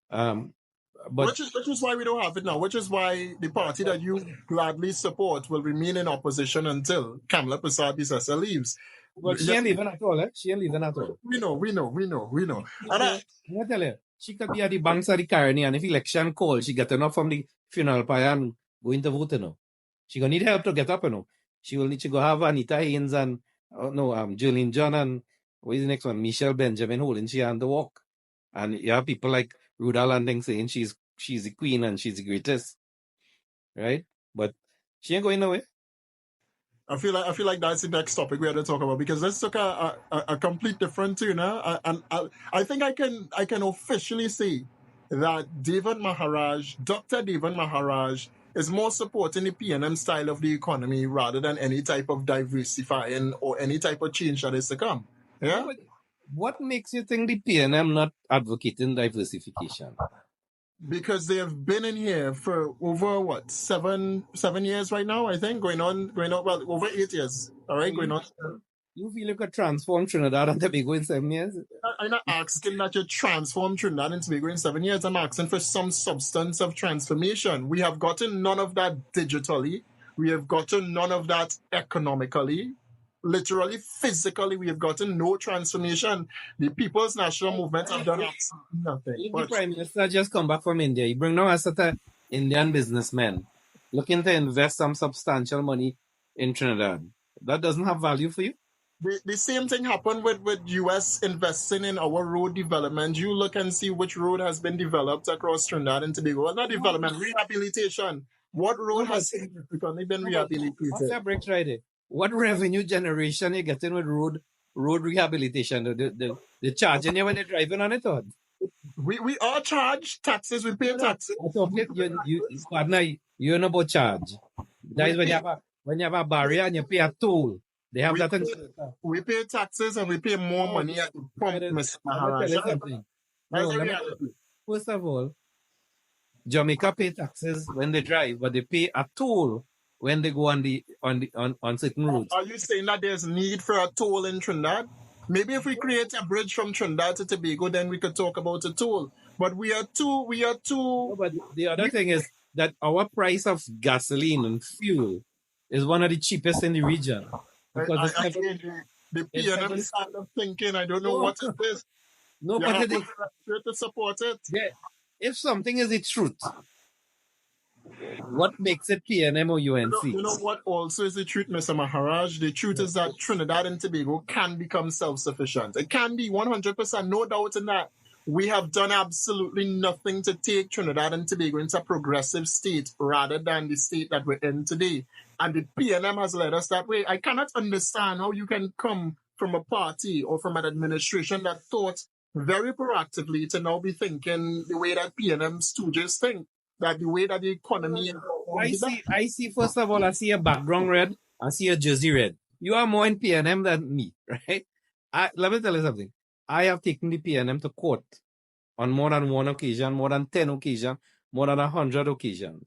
But which is why we don't have it now. Which is why the party that you gladly support will remain in opposition until Kamala Persad-Bissessar leaves. But she ain't leaving at all, eh? She ain't leaving at all. We know. And I tell you, she could be at the banks of the Carney, and if election call, she get enough from the funeral pyre and going to vote, She gonna need help to get up, She will need to go have Anita Haynes and Julian John and what is the next one? Michelle Benjamin holding she hand to walk. And you have people like Ruda Landing saying she's the queen and she's the greatest. Right? But she ain't going nowhere. I feel like that's the next topic we have to talk about, because let's took a complete different tune, and I think I can officially say that Dr. Devant Maharaj is more supporting the PNM style of the economy rather than any type of diversifying or any type of change that is to come. Yeah. What makes you think the PNM not advocating diversification? Because they have been in here for over 7 years right now, I think, going on, well, over 8 years. All right, going on. You feel you could transform Trinidad and Tobago in 7 years? I'm not asking that you transform Trinidad and Tobago in 7 years. I'm asking for some substance of transformation. We have gotten none of that digitally. We have gotten none of that economically. Literally, physically, we have gotten no transformation. The People's National Movement have done absolutely nothing. If the Prime Minister just come back from India, he bring now a set of Indian businessmen looking to invest some substantial money in Trinidad. That doesn't have value for you? The same thing happened with U.S. investing in our road development. You look and see which road has been developed across Trinidad and Tobago. Well, not development, rehabilitation. What road has significantly been rehabilitated? What's that break Friday? What revenue generation you getting with road rehabilitation? The charging you when you're driving on it, or? We are charged taxes. We pay taxes. You know about charge. That is when you have a barrier and you pay a toll. They have we pay taxes and we pay more money at the pump, Mr. Maharaj. First of all, Jamaica pay taxes when they drive, but they pay a toll when they go on certain roads. Are you saying that there's need for a toll in Trinidad? Maybe if we create a bridge from Trinidad to Tobago, then we could talk about a toll. But we are too. No, but the other thing is that our price of gasoline and fuel is one of the cheapest in the region. Because the PNM style of thinking, I don't know what it is. No, but to support it. Yeah. If something is the truth, what makes it PNM or UNC? You know what also is the truth, Mr. Maharaj? The truth is that Trinidad and Tobago can become self-sufficient. It can be 100%, no doubt in that. We have done absolutely nothing to take Trinidad and Tobago into a progressive state rather than the state that we're in today. And the PNM has led us that way. I cannot understand how you can come from a party or from an administration that thought very proactively to now be thinking the way that PNM stooges think. That the way that the economy... I see, first of all, I see a background red. I see a jersey red. You are more in PNM than me, right? Let me tell you something. I have taken the PNM to court on more than one occasion, more than 10 occasions, more than 100 occasions.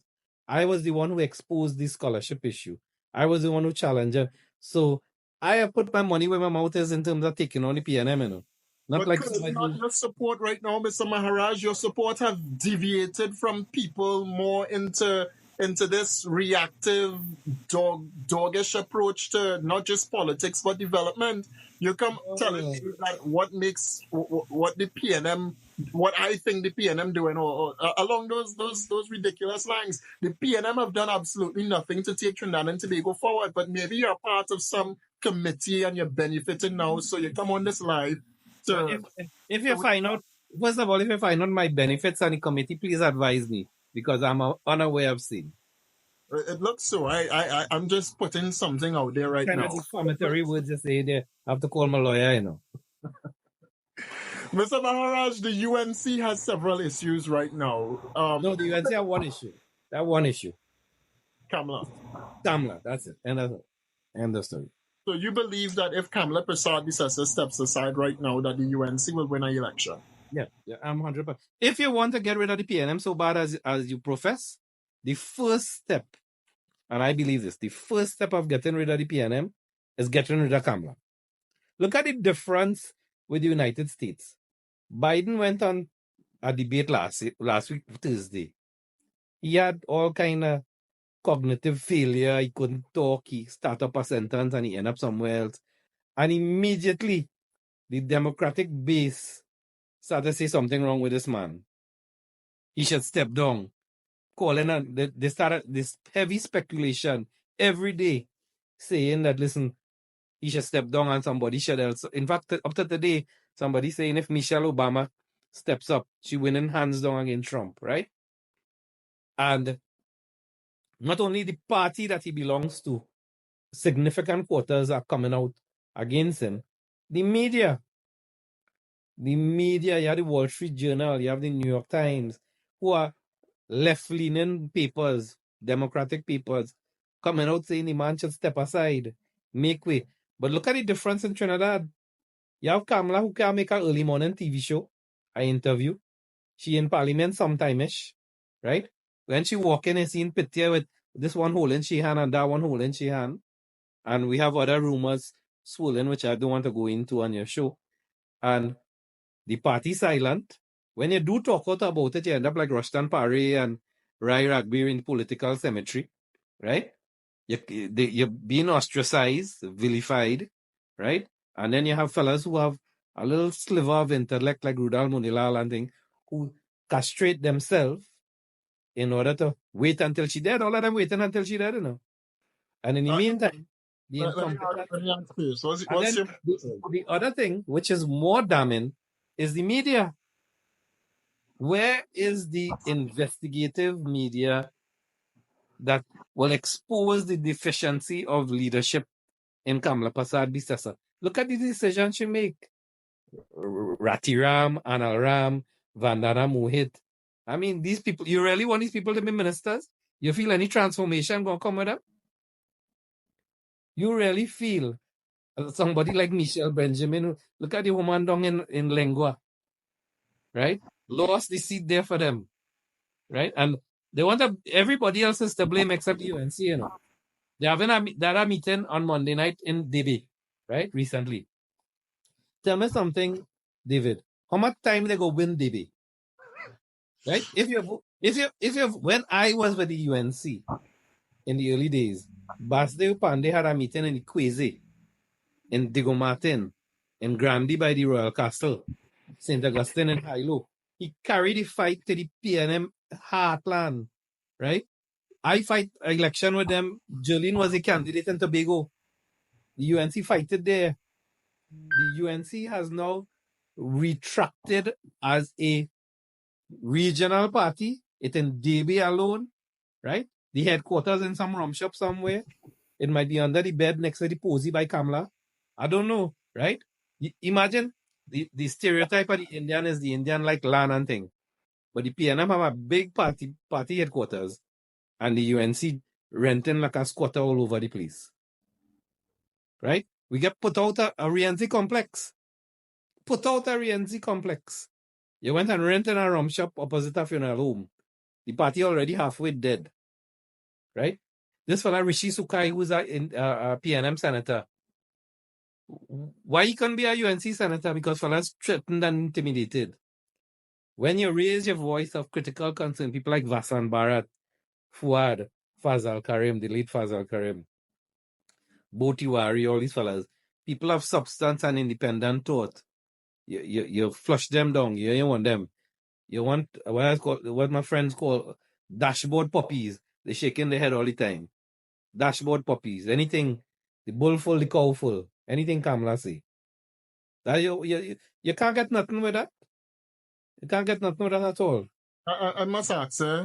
I was the one who exposed the scholarship issue. I was the one who challenged it. So I have put my money where my mouth is in terms of taking on the PNM, Not but like not your support right now, Mr. Maharaj. Your support have deviated from people more into this reactive, doggish approach to not just politics but development. You come telling me that what the PNM, what I think the PNM doing, or along those ridiculous lines. The PNM have done absolutely nothing to take Trinidad and Tobago forward. But maybe you're part of some committee and you're benefiting now, so you come on this live So If you find out, first of all, if you find out my benefits on the committee, please advise me because I'm unaware of seeing. it looks so. I'm just putting something out there right Kind now. of defamatory words you say there. I have to call my lawyer, you know. Mr. Maharaj, the UNC has several issues right now. No, the UNC have one issue. That one issue. Kamala. Kamala, that's it. End of story. So you believe that if Kamala Prasad-Bissessar steps aside right now, that the UNC will win an election? Yeah, I'm 100%. If you want to get rid of the PNM so bad as you profess, the first step, and I believe this, the first step of getting rid of the PNM is getting rid of Kamala. Look at the difference with the United States. Biden went on a debate last week, Thursday. He had all kind of cognitive failure. He couldn't talk. He started up a sentence and he ended up somewhere else. And immediately, the Democratic base started to say something wrong with this man. He should step down. Calling on, they started this heavy speculation every day saying that, listen, he should step down and somebody should else. In fact, up to today, somebody saying if Michelle Obama steps up, she winning hands down against Trump, right? And not only the party that he belongs to, significant quarters are coming out against him. The media, you have the Wall Street Journal, you have the New York Times, who are left-leaning papers, Democratic papers, coming out saying the man should step aside, make way. But look at the difference in Trinidad. You have Kamala who can make an early morning TV show, an interview. She in parliament sometime-ish, right? When she walk in and seen picture with this one holding she hand and that one holding she hand. And we have other rumors swirling, which I don't want to go into on your show. And the party silent. When you do talk out about it, you end up like Rushton Parry and Rai Rugby in political cemetery, right? You're being ostracized, vilified, right? And then you have fellas who have a little sliver of intellect like Rudal Munilal and thing, who castrate themselves in order to wait until she dead. All of them waiting until she dead, you know. And in the meantime, the Let me ask you, so the other thing, which is more damning, is the media. Where is the investigative media that will expose the deficiency of leadership in Kamala Prasad-Bissessar? Look at the decision she make. Ratiram, Analram, Vandana Mohit. I mean, these people, you really want these people to be ministers? You feel any transformation going to come with them? You really feel somebody like Michelle Benjamin, look at the woman down in Lengua, right? Lost the seat there for them, right? And they want everybody else is to blame except UNC, you know. They're having a meeting on Monday night in Debi, right? Recently. Tell me something, David. How much time they go win Debi? Right? When I was with the UNC in the early days, Basdeo Pandey had a meeting in the Kwezi, in Digo Martin, in Grandy by the Royal Castle, St. Augustine and Hilo. He carried the fight to the PNM heartland, right? I fight election with them. Jolene was a candidate in Tobago. The UNC fighted there. The UNC has now retracted as a regional party. It's in DB alone, right? The headquarters in some rum shop somewhere. It might be under the bed next to the posy by Kamala. I don't know, right? Imagine the stereotype of the Indian is the Indian like land and thing. But the PNM have a big party headquarters and the UNC renting like a squatter all over the place. Right? We get put out a Rienzi complex. You went and rented a rum shop opposite a funeral home. The party already halfway dead. Right? This fella Rishi Sukai, who's a PNM senator. Why he can't be a UNC senator? Because fellas threatened and intimidated. When you raise your voice of critical concern, people like Vasan Bharat, Fuad, Fazal Karim, the late Fazal Karim, Botiwari, all these fellas, people of substance and independent thought. You flush them down. You don't want them. You want what my friends call dashboard puppies. They're shaking their head all the time. Dashboard puppies. Anything, the bull full, the cow full. Anything Kamala say. That you can't get nothing with that. You can't get nothing with that at all. I must ask, sir,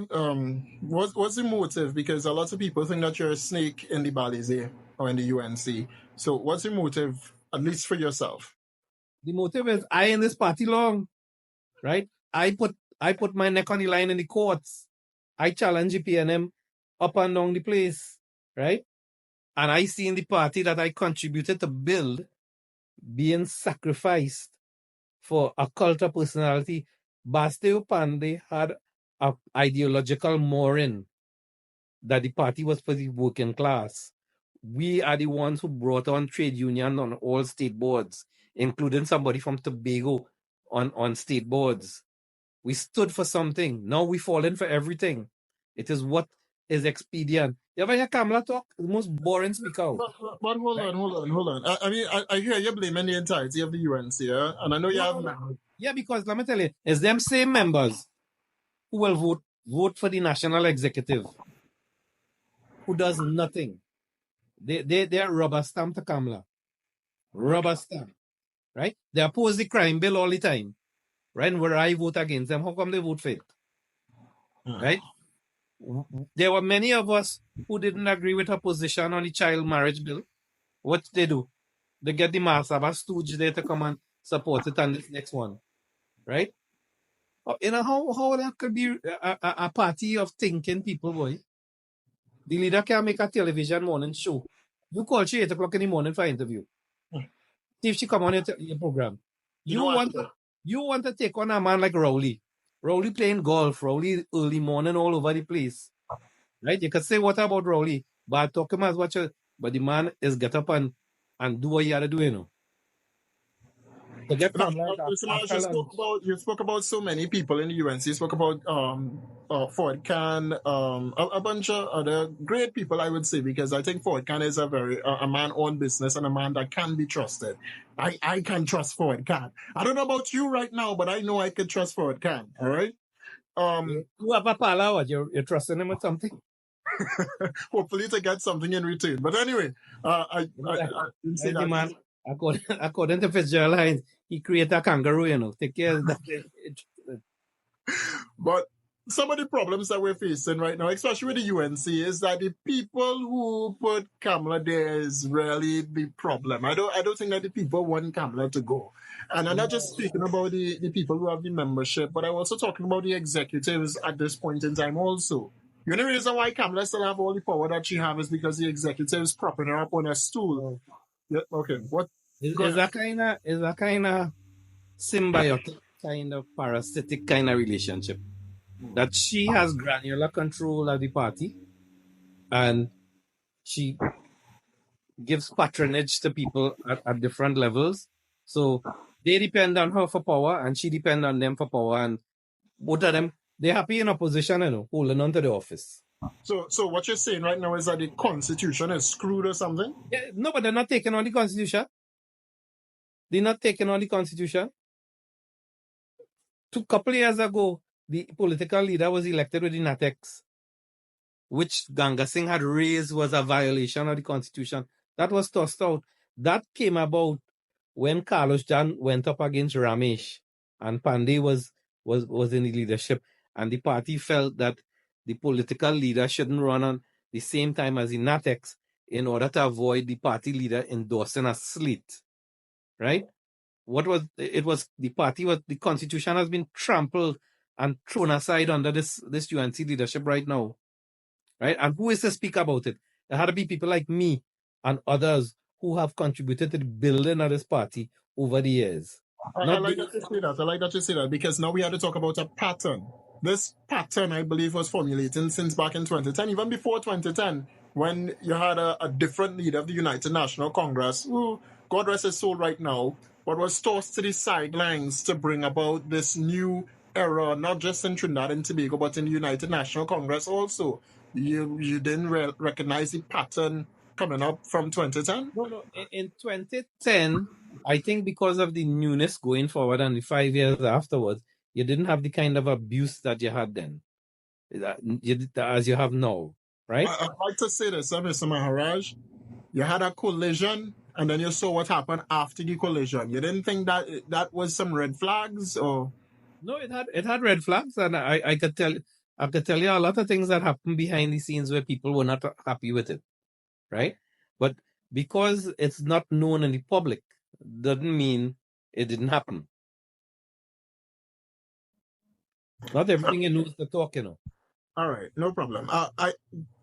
what's the motive? Because a lot of people think that you're a snake in the Balize or in the UNC. So what's the motive, at least for yourself? The motive is I in this party long, right? I put my neck on the line in the courts. I challenge the PNM up and down the place, right? And I see in the party that I contributed to build being sacrificed for a cult of personality. Basteo Pandey had an ideological mooring that the party was for the working class. We are the ones who brought on trade union on all state boards, including somebody from Tobago on state boards. We stood for something. Now we fall in for everything. It is what is expedient. You ever hear Kamala talk? The most boring speaker. But hold on. I mean, I hear you blaming the entirety of the UNC, yeah? And I know you have... Yeah, because let me tell you, it's them same members who will vote for the national executive, who does nothing. They're rubber stamp to Kamala. Rubber stamp. Right? They oppose the crime bill all the time. Right? And where I vote against them, how come they vote for it? Right? There were many of us who didn't agree with her position on the child marriage bill. What they do? They get the Masaba stooge there to come and support it on this next one. Right? You know how that could be a party of thinking people, boy. The leader can make a television morning show. You call she 8 o'clock in the morning for an interview. See if she come on your program. You want to take on a man like Rowley. Rowley playing golf, Rowley early morning all over the place. Right? You can say what about Rowley, but talk him as what you, but the man is get up and do what you gotta do, you know. To get you spoke about so many people in the UNC. You spoke about Ford Khan, a bunch of other great people, I would say, because I think Ford Khan is a man-owned business and a man that can be trusted. I can trust Ford Khan. I don't know about you right now, but I know I can trust Ford Khan. All right. You have a pala, what you're trusting him with something. Hopefully to get something in return. But anyway, I didn't say that. Man, according to Fitzgerald Hines, he created a kangaroo, you know. Take care of that. But some of the problems that we're facing right now, especially with the UNC, is that the people who put Kamala there is really the problem. I don't think that the people want Kamala to go. And I'm not just speaking about the people who have the membership, but I'm also talking about the executives at this point in time also. The only reason why Kamala still have all the power that she has is because the executives propping her up on a stool. Yeah, okay. What is that kind of symbiotic, kind of parasitic kind of relationship? That she has granular control of the party and she gives patronage to people at different levels. So they depend on her for power and she depends on them for power, and both of them, they're happy in opposition, you know, holding on to the office. So what you're saying right now is that the Constitution is screwed or something? Yeah, no, but they're not taking on the Constitution. They're not taking on the Constitution. A couple of years ago, the political leader was elected with the NATEX, which Ganga Singh had raised was a violation of the Constitution. That was tossed out. That came about when Carlos Jan went up against Ramesh and Pandey was in the leadership, and the party felt that the political leader shouldn't run on the same time as the NATEX in order to avoid the party leader endorsing a slate. Right? The Constitution has been trampled and thrown aside under this UNC leadership right now. Right? And who is to speak about it? There had to be people like me and others who have contributed to the building of this party over the years. I like that you say that because now we have to talk about a pattern. This pattern, I believe, was formulated since back in 2010, even before 2010, when you had a different leader of the United National Congress, who, God rest his soul right now, but was tossed to the sidelines to bring about this new era, not just in Trinidad and Tobago, but in the United National Congress also. You didn't recognize the pattern coming up from 2010? No. In 2010, I think because of the newness going forward and the 5 years afterwards, you didn't have the kind of abuse that you had then, as you have now, right? I'd like to say this, Mr. Maharaj. You had a collision and then you saw what happened after the collision. You didn't think that that was some red flags, or? No, it had red flags, and I could tell you a lot of things that happened behind the scenes where people were not happy with it, right? But because it's not known in the public, doesn't mean it didn't happen. Not everything you know is the talk, you know. All right, no problem.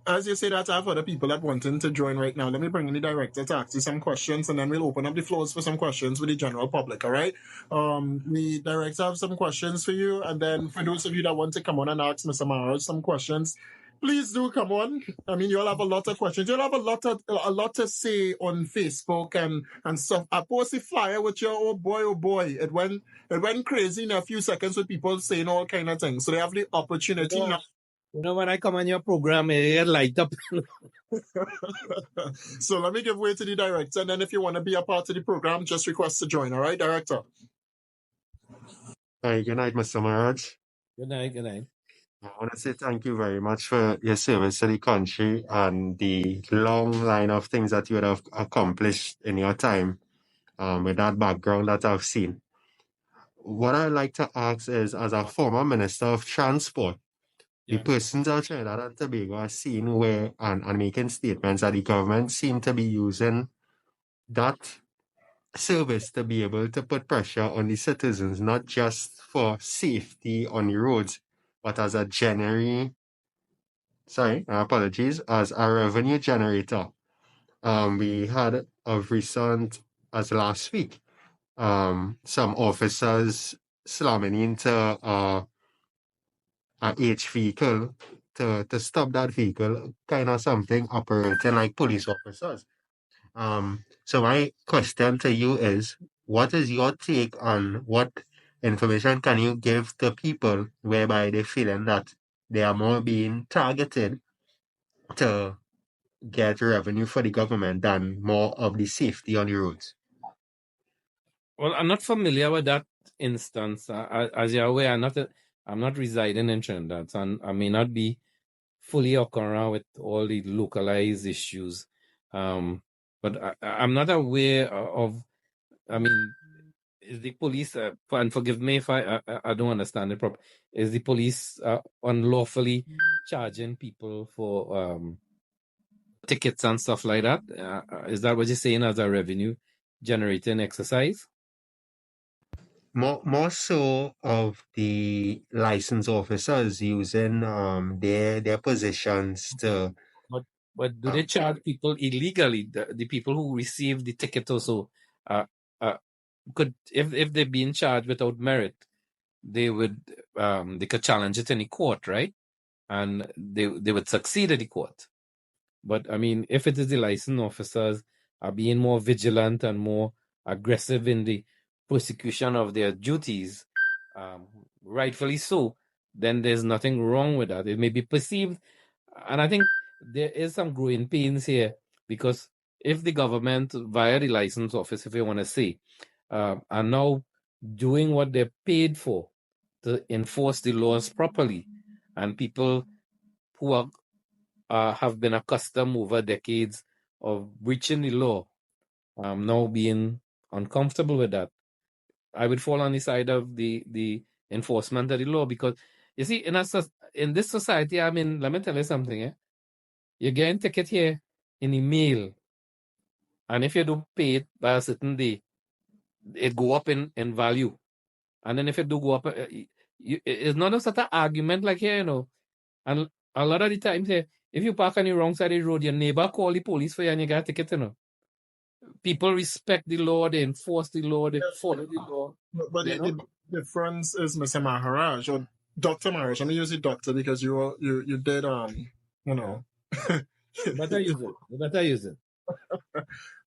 As you say that, I have other people that wanting to join right now. Let me bring in the director to ask you some questions, and then we'll open up the floors for some questions with the general public. All right. The director have some questions for you, and then for those of you that want to come on and ask Mr. Maharaj some questions, please do come on. I mean, you'll have a lot of questions. You'll have a lot to say on Facebook and stuff. I posted a flyer with your oh boy. It went crazy in a few seconds with people saying all kind of things. So they have the opportunity now. You know, when I come on your program, it light up. So let me give way to the director, and then if you want to be a part of the program, just request to join. All right, director? Hi, good night, Mr. Maharaj. Good night. I want to say thank you very much for your service to the country and the long line of things that you would have accomplished in your time with that background that I've seen. What I'd like to ask is, as a former Minister of Transport, the persons of Trinidad and Tobago are seen where and making statements that the government seem to be using that service to be able to put pressure on the citizens, not just for safety on the roads, but as a as a revenue generator. We had of recent, as last week, some officers slamming into a H vehicle to stop that vehicle, kind of something operating like police officers. So my question to you is, what is your take on what information can you give to people whereby they're feeling that they are more being targeted to get revenue for the government than more of the safety on the roads? Well, I'm not familiar with that instance. As you're aware, I'm not residing in Trinidad, so I may not be fully around with all the localized issues. But I'm not aware of. I mean, is the police? And forgive me if I don't understand it properly. Is the police unlawfully charging people for tickets and stuff like that? Is that what you're saying as a revenue generating exercise? More so of the license officers using their positions to. But do they charge people illegally? The people who receive the ticket also could, if they're being charged without merit, they could challenge it in the court, right? And they would succeed at the court. But I mean, if it is the license officers are being more vigilant and more aggressive in the prosecution of their duties, rightfully so, then there's nothing wrong with that. It may be perceived, and I think there is some growing pains here, because if the government, via the license office, if you want to say, are now doing what they're paid for to enforce the laws properly, and people who have been accustomed over decades of breaching the law, now being uncomfortable with that, I would fall on the side of the enforcement of the law, because you see, in this society, I mean, let me tell you something. You're getting ticket here in the mail, and if you don't pay it by a certain day, it go up in value. And then if it do go up, it's not a sort of argument like here, you know. And a lot of the times here, if you park on the wrong side of the road, your neighbor call the police for you and you get a ticket, you know. People respect the law, they enforce the law, they follow the law. But the difference is, Mr. Maharaj, or Dr. Maharaj, let me use the doctor because you did, you know. Better use it.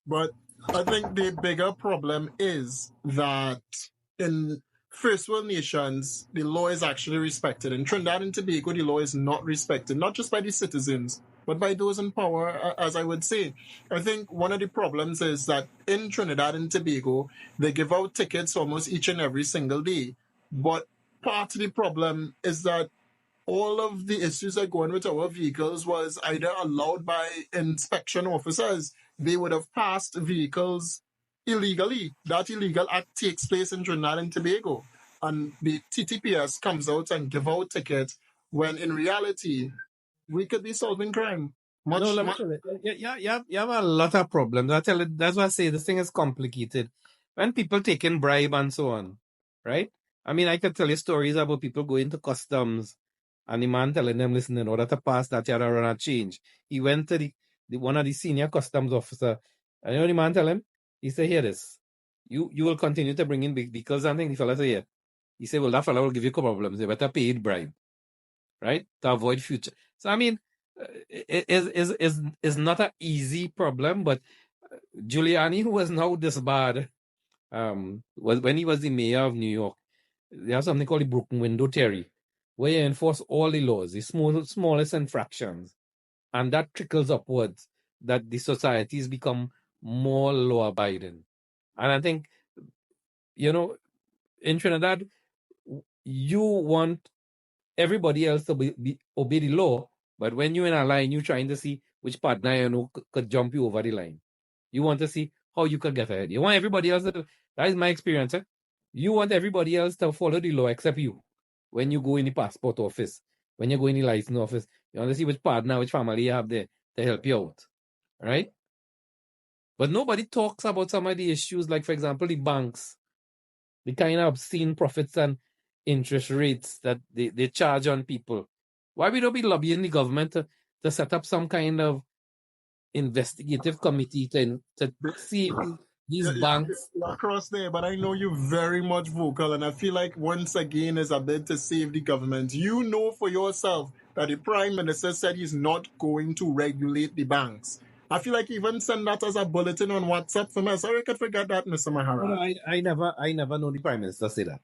But I think the bigger problem is that in first world nations, the law is actually respected. In Trinidad and Tobago, the law is not respected, not just by the citizens, but by those in power, as I would say. I think one of the problems is that in Trinidad and Tobago, they give out tickets almost each and every single day. But part of the problem is that all of the issues that go on with our vehicles was either allowed by inspection officers. they would have passed vehicles illegally. That illegal act takes place in Trinidad and Tobago. And the TTPS comes out and give out tickets when in reality, we could be solving crime. No, let me tell you. You have a lot of problems. That's why I say this thing is complicated. When people taking bribe and so on, right? I mean, I could tell you stories about people going to customs and the man telling them, listen, in order to pass that, you had to run a change. He went to the one of the senior customs officer, and you know the man tell him? He said, here this. You will continue to bring in big vehicles and things. The fella said, yeah. He said, well, that fella will give you problems. You better pay it bribe, right? To avoid future. So, I mean, it is not an easy problem, but Giuliani, who was now this bad, was when he was the mayor of New York, there's something called the broken window theory, where you enforce all the laws, the smallest infractions, and that trickles upwards, that the societies become more law-abiding. And I think, you know, in Trinidad, you want everybody else to obey the law, but when you're in a line, you're trying to see which partner you know could jump you over the line. You want to see how you could get ahead. You want everybody else to, that is my experience. You want everybody else to follow the law except you. When you go in the passport office, when you go in the license office, you want to see which partner, which family you have there to help you out. Right? But nobody talks about some of the issues, like, for example, the banks, the kind of obscene profits and interest rates that they charge on people. Why we don't be lobbying the government to set up some kind of investigative committee to see if these banks... You're across there, but I know you're very much vocal, and I feel like once again is a bid to save the government. You know for yourself that the Prime Minister said he's not going to regulate the banks. I feel like even send that as a bulletin on WhatsApp for me. Sorry, I could forget that, Mr. Maharaj. No, I never know the Prime Minister say that.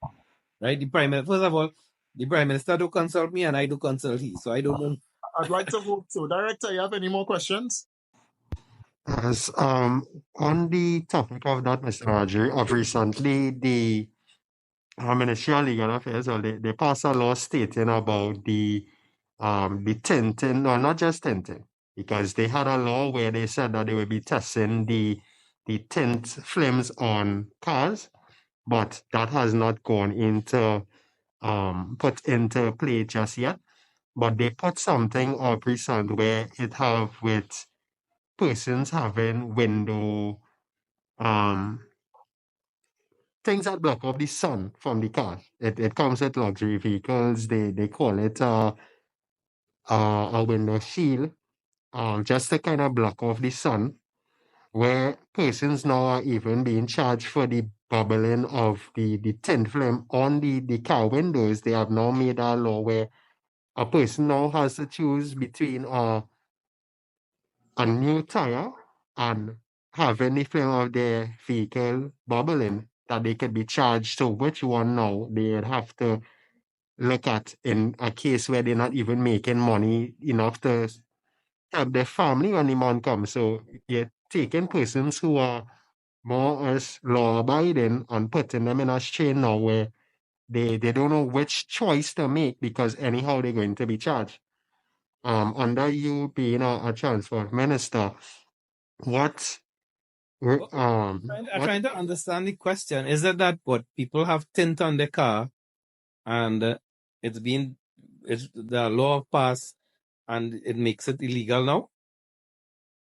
Right? First of all, the Prime Minister do consult me and I do consult he. So I don't know. I'd like to hope so. Director, you have any more questions? Yes, on the topic of that, Mr. Marjorie, of recently, the Ministry of Legal Affairs, well, they passed a law stating about the tinting, no, not just tinting, because they had a law where they said that they would be testing the tint films on cars, but that has not gone into put into play just yet. But they put something up recent where it have with persons having window things that block off the sun from the car. It comes with luxury vehicles. They call it a window shield, just to kind of block off the sun. Where persons now are even being charged for the bubbling of the tint film on the car windows. They have now made a law where a person now has to choose between a new tire and having the flame of their vehicle bubbling, that they could be charged. So which one now they'd have to look at in a case where they're not even making money enough to help their family when the month comes. So you're taking persons who are more as law abiding and putting them in a chain now where they don't know which choice to make, because anyhow they're going to be charged. Under you being a transport minister, what I'm trying to understand the question. Is it that what people have tint on their car and it's the law passed and it makes it illegal now?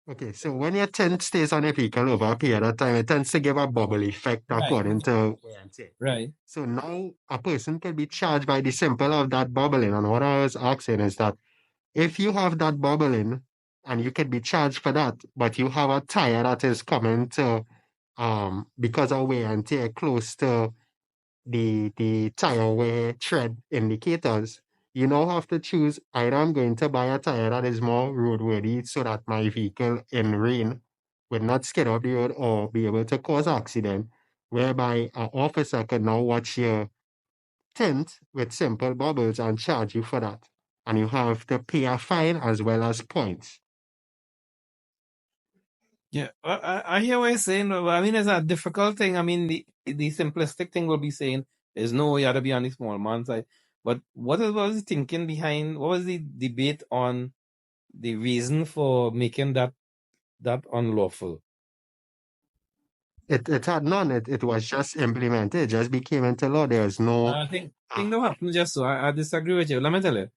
Okay, so when your tint stays on a vehicle over a period of time, it tends to give a bubble effect according to Right. So now a person can be charged by the simple of that bubbling. And what I was asking is that if you have that bubbling and you can be charged for that, but you have a tire that is coming to because of wear and tear close to the tire wear tread indicators, you now have to choose either I'm going to buy a tire that is more roadworthy so that my vehicle in rain would not skid off the road or be able to cause accident, whereby an officer could now watch your tint with simple bubbles and charge you for that. And you have to pay a fine as well as points. Yeah, I hear what you're saying. I mean, it's a difficult thing. I mean, the simplistic thing will be saying is no, you have to be on the small man side. But what was the thinking behind? What was the debate on the reason for making that that unlawful? It had none. It was just implemented. It just became into law. There's no. I think don't happen just so. I disagree with you. Let me tell you,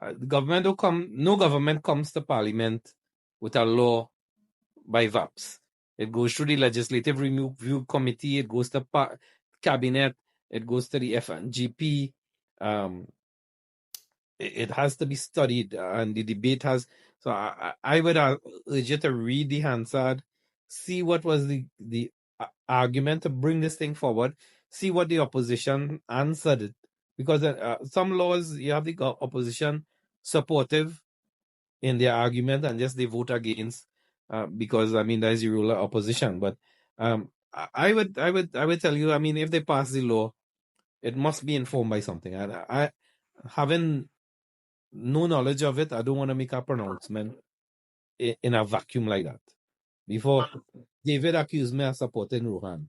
the government don't come. No government comes to Parliament with a law by VAPs. It goes through the Legislative Review Committee. It goes to Cabinet. It goes to the FNGP. It has to be studied, and the debate has. So I would urge you to read the Hansard, see what was the argument to bring this thing forward, see what the opposition answered it, because some laws you have the opposition supportive in their argument and just they vote against, because I mean that's the rule of opposition. But I would tell you, I mean, if they pass the law, it must be informed by something. And I having no knowledge of it, I don't want to make a pronouncement in a vacuum like that. Before David accused me of supporting Rohan.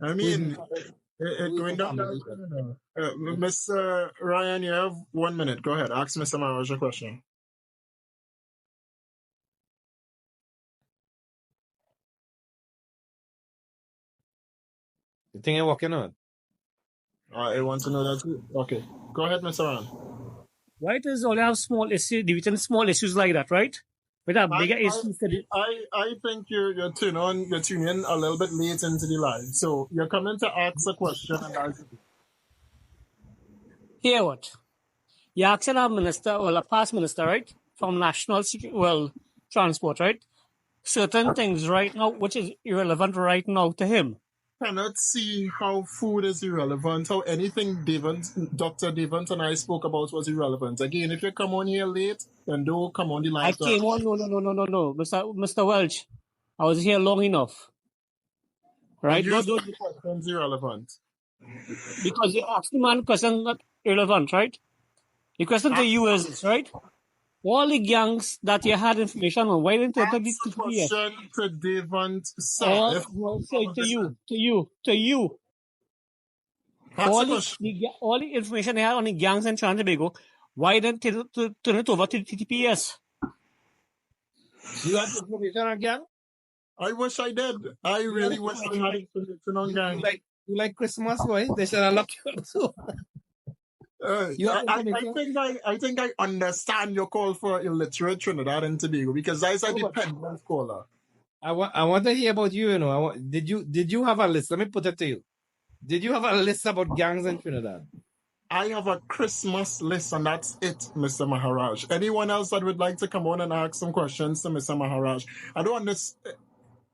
I mean, going down that, Mr. Ryan, you have 1 minute. Go ahead. Ask Mr. Maharaj a question. You think I'm working on? I want to know that too. Okay. Go ahead, Mr. Ryan. Right, is all have small issues, division small issues like that, right? But a bigger issues. I think you're tuning in a little bit late into the live. So you're coming to ask a question and that's Hear what? You're asking a minister, well, a past minister, right? From national transport, right? Certain things right now, which is irrelevant right now to him. Cannot see how food is irrelevant, how anything Dr. Devant and I spoke about was irrelevant. Again, if you come on here late, then don't come on the line. I came on, no. Mr. Welch, I was here long enough. Right? Those questions irrelevant. Because you asked the man question not irrelevant, right? The question to you is this, right? All the gangs that you had information on, why didn't you take the question to Devant, sir? To you. All the information they had on the gangs in Trinidad and Tobago, why didn't you turn it over to the TTPS? You had information on gang? I wish I did. I really wish I had information on gang. You like Christmas, boy? They should have locked you up too. I think I understand your call for illiterate Trinidad and Tobago because I is a dependent caller. I want to hear about you. You know, did you have a list? Let me put it to you. Did you have a list about gangs in Trinidad? I have a Christmas list, and that's it, Mr. Maharaj. Anyone else that would like to come on and ask some questions to Mr. Maharaj? I don't understand.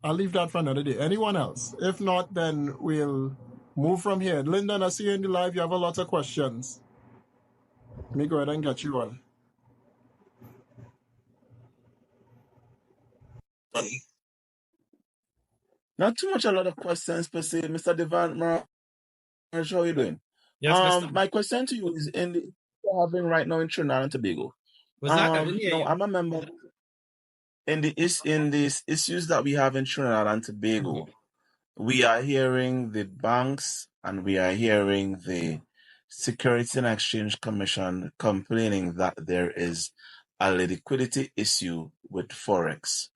I'll leave that for another day. Anyone else? If not, then we'll move from here. Lyndon, I see you in the live. You have a lot of questions. Let me go ahead and get you on. Not too much, a lot of questions per se. Mr. Devant Maharaj, how are you doing? Yes, my question to you is in the having right now in Trinidad and Tobago. I'm a member in these issues that we have in Trinidad and Tobago. Mm-hmm. We are hearing the banks and we are hearing the Security and Exchange Commission complaining that there is a liquidity issue with Forex.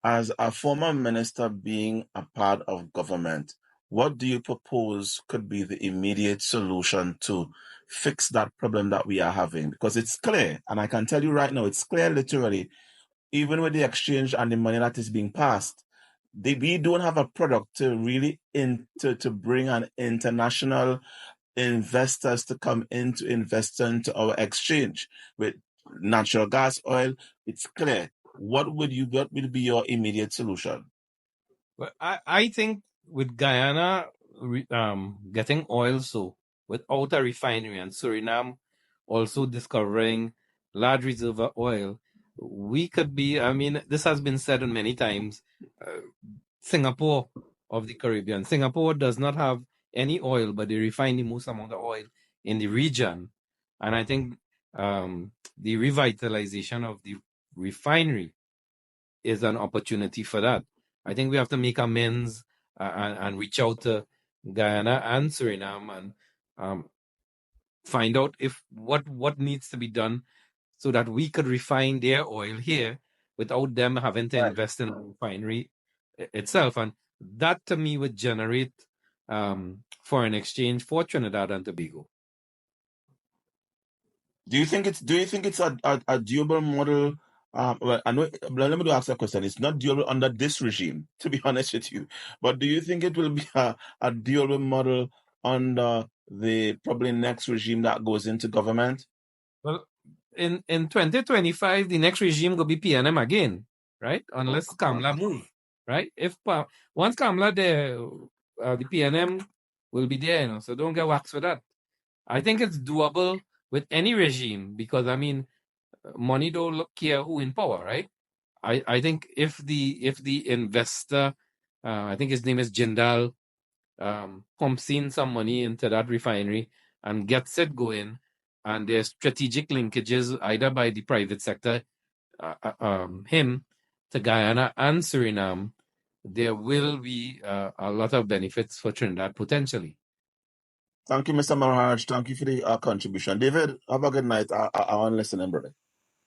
As a former minister being a part of government, what do you propose could be the immediate solution to fix that problem that we are having? Because it's clear, and I can tell you right now, it's clear literally, even with the exchange and the money that is being passed, we don't have a product to really to bring an international investors to come in to invest into our exchange. With natural gas, oil, it's clear. What would be your immediate solution? Well, I think with Guyana getting oil without a refinery and Suriname also discovering large reserve of oil, we could be, I mean, this has been said many times, Singapore of the Caribbean. Singapore does not have any oil, but they refine the most amount of oil in the region. And I think the revitalization of the refinery is an opportunity for that. I think we have to make amends and reach out to Guyana and Suriname and find out if what needs to be done so that we could refine their oil here without them having to Right. invest in the refinery itself. And that to me would generate foreign exchange for Trinidad and Tobago. Do you think it's a doable model? Well, I know. Let me ask a question. It's not doable under this regime, to be honest with you. But do you think it will be a doable model under the probably next regime that goes into government? Well, in 2025, the next regime will be PNM again, right? Unless Kamala move, right? If once Kamala there, the PNM will be there, you know. So don't get waxed for that. I think it's doable with any regime because I mean, money don't care who in power, right? I think if the investor, I think his name is Jindal, pumps in some money into that refinery and gets it going, and there's strategic linkages either by the private sector, him to Guyana and Suriname, there will be a lot of benefits for Trinidad potentially. Thank you, Mr. Maharaj. Thank you for the contribution. David, have a good night. I want to listen, brother.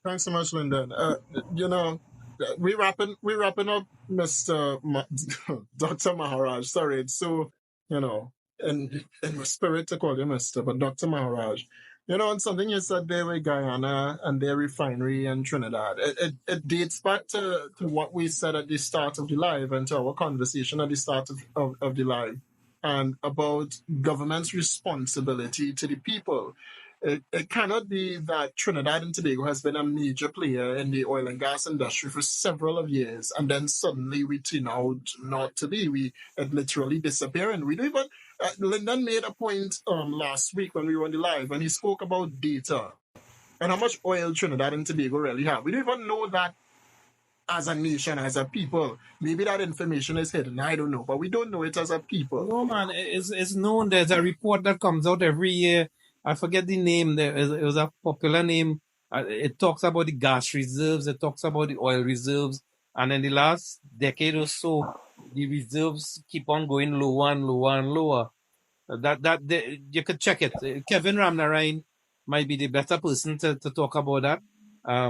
Thanks so much, Lyndon. We wrapping up, Dr. Maharaj. Sorry, it's so, in my spirit to call you Mr., but Dr. Maharaj. And something you said there with Guyana and their refinery in Trinidad, it dates back to what we said at the start of the live and to our conversation at the start of the live, and about government's responsibility to the people. It cannot be that Trinidad and Tobago has been a major player in the oil and gas industry for several of years, and then suddenly we turn out not to be. It literally disappearing. We don't even. Lyndon made a point last week when we were on the live, and he spoke about data and how much oil Trinidad and Tobago really have. We don't even know that as a nation, as a people. Maybe that information is hidden. I don't know, but we don't know it as a people. No, man, it's known. There's a report that comes out every year. I forget the name. It was a popular name. It talks about the gas reserves. It talks about the oil reserves. And in the last decade or so, the reserves keep on going lower and lower and lower. You could check it. Kevin Ramnarayan might be the better person to talk about that.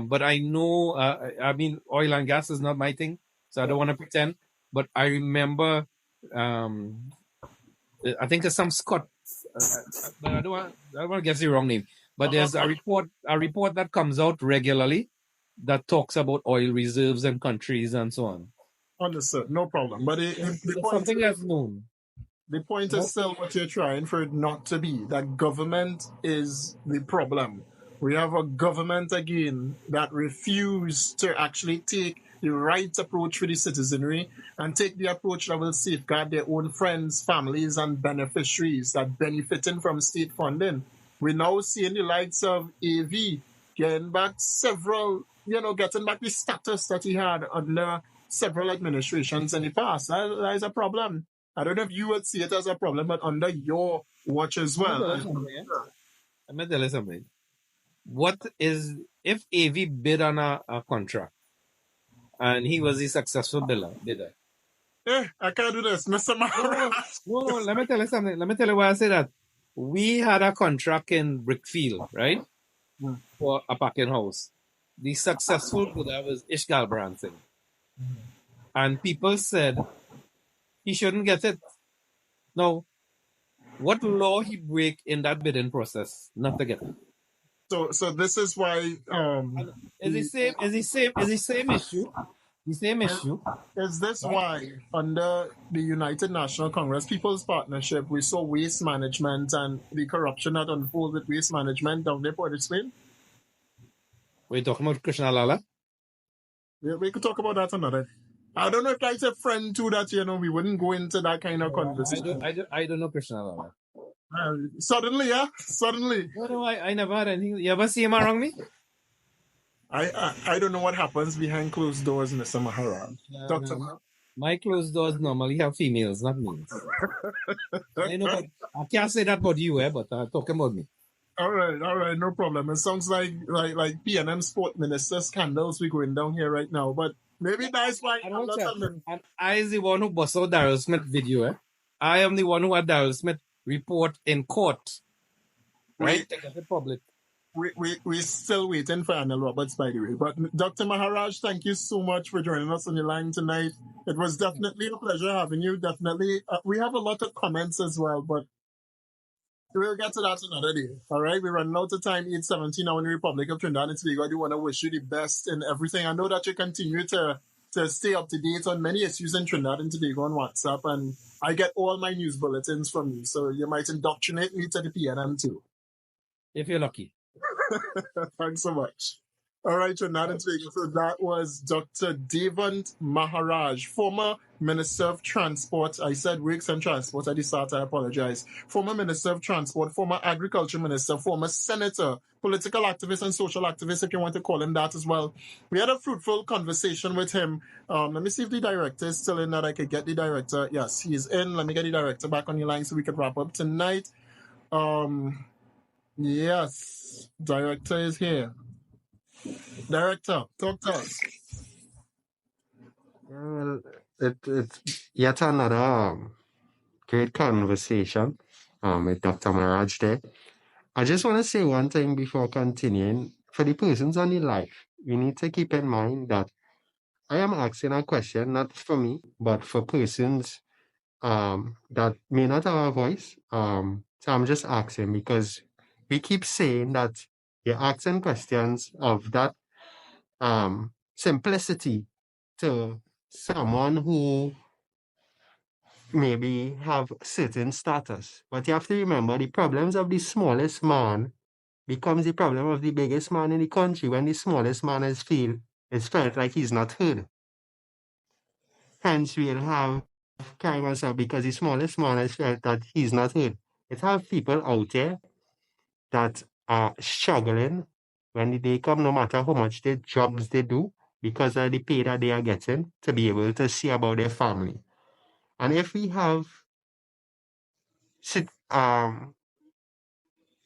But I know, I mean, oil and gas is not my thing, so I don't want to pretend. But I remember, I think there's some Scott, but I don't want to guess the wrong name. But there's a report that comes out regularly that talks about oil reserves and countries and so on. Understood, no problem. But the point something that's known. The point is still what you're trying for it not to be. That government is the problem. We have a government again that refused to actually take the right approach for the citizenry and take the approach that will safeguard their own friends, families, and beneficiaries that benefiting from state funding. We're now seeing the likes of AV getting back getting back the status that he had under several administrations in the past. That is a problem. I don't know if you would see it as a problem, but under your watch as well. Let me tell you something. What is, if AV bid on a contract and he was a successful bidder? I can't do this, Mr. Maharaj. No, let me tell you something. Let me tell you why I say that. We had a contract in Brickfield, right? For a packing house. The successful bidder was Ishgal Branson. And people said he shouldn't get it. Now, what law he break in that bidding process not to get it? So this is why is the same issue. The same issue. Is this why under the United National Congress People's Partnership we saw waste management and the corruption that unfolds with waste management down there for Spain? We're talking about Krishna Lala? We could talk about that another. I don't know if that's a friend too that we wouldn't go into that kind of conversation. I don't know Krishna Lala. Suddenly. No, I never had anything. You ever see him around me? I don't know what happens behind closed doors, Mr. Maharaj. My closed doors normally have females, not males. I know, I can't say that about you, but talking about me. All right, no problem. It sounds like PNM Sport Minister scandals we're going down here right now, but maybe that's why and I is the one who bust out Daryl Smith video. I am the one who had Daryl Smith report in court. Right? To get it public. we're still waiting for Anil Roberts, by the way. But Dr. Maharaj, thank you so much for joining us on the line tonight. It was definitely a pleasure having you. Definitely. We have a lot of comments as well, but we'll get to that another day. All right, we're running out of time. 8:17 now in the Republic of Trinidad and Tobago. I do want to wish you the best in everything. I know that you continue to stay up to date on many issues in Trinidad and Tobago on WhatsApp, and I get all my news bulletins from you, so you might indoctrinate me to the PNM too. If you're lucky. Thanks so much. All right, Trinidad and Tobago. So that was Dr. Devant Maharaj, former Minister of Transport. I said Works and Transport at the start. I apologize. Former Minister of Transport, former Agriculture Minister, former Senator, political activist and social activist, if you want to call him that as well. We had a fruitful conversation with him. Let me see if the director is still in, that I could get the director. Yes, he's in. Let me get the director back on the line so we could wrap up tonight. Yes, director is here. Director, talk to us. Well, it's yet another great conversation with Dr. Maharaj there. I just want to say one thing before continuing. For the persons on the live, we need to keep in mind that I am asking a question not for me, but for persons that may not have a voice. So I'm just asking because we keep saying that you're asking questions of that simplicity to someone who maybe have certain status. But you have to remember the problems of the smallest man becomes the problem of the biggest man in the country when the smallest man is felt like he's not heard. Hence we'll have crime and stuff because the smallest man has felt that he's not heard. It have people out there that are struggling when the day come, no matter how much the jobs they do, because of the pay that they are getting, to be able to see about their family. And if we have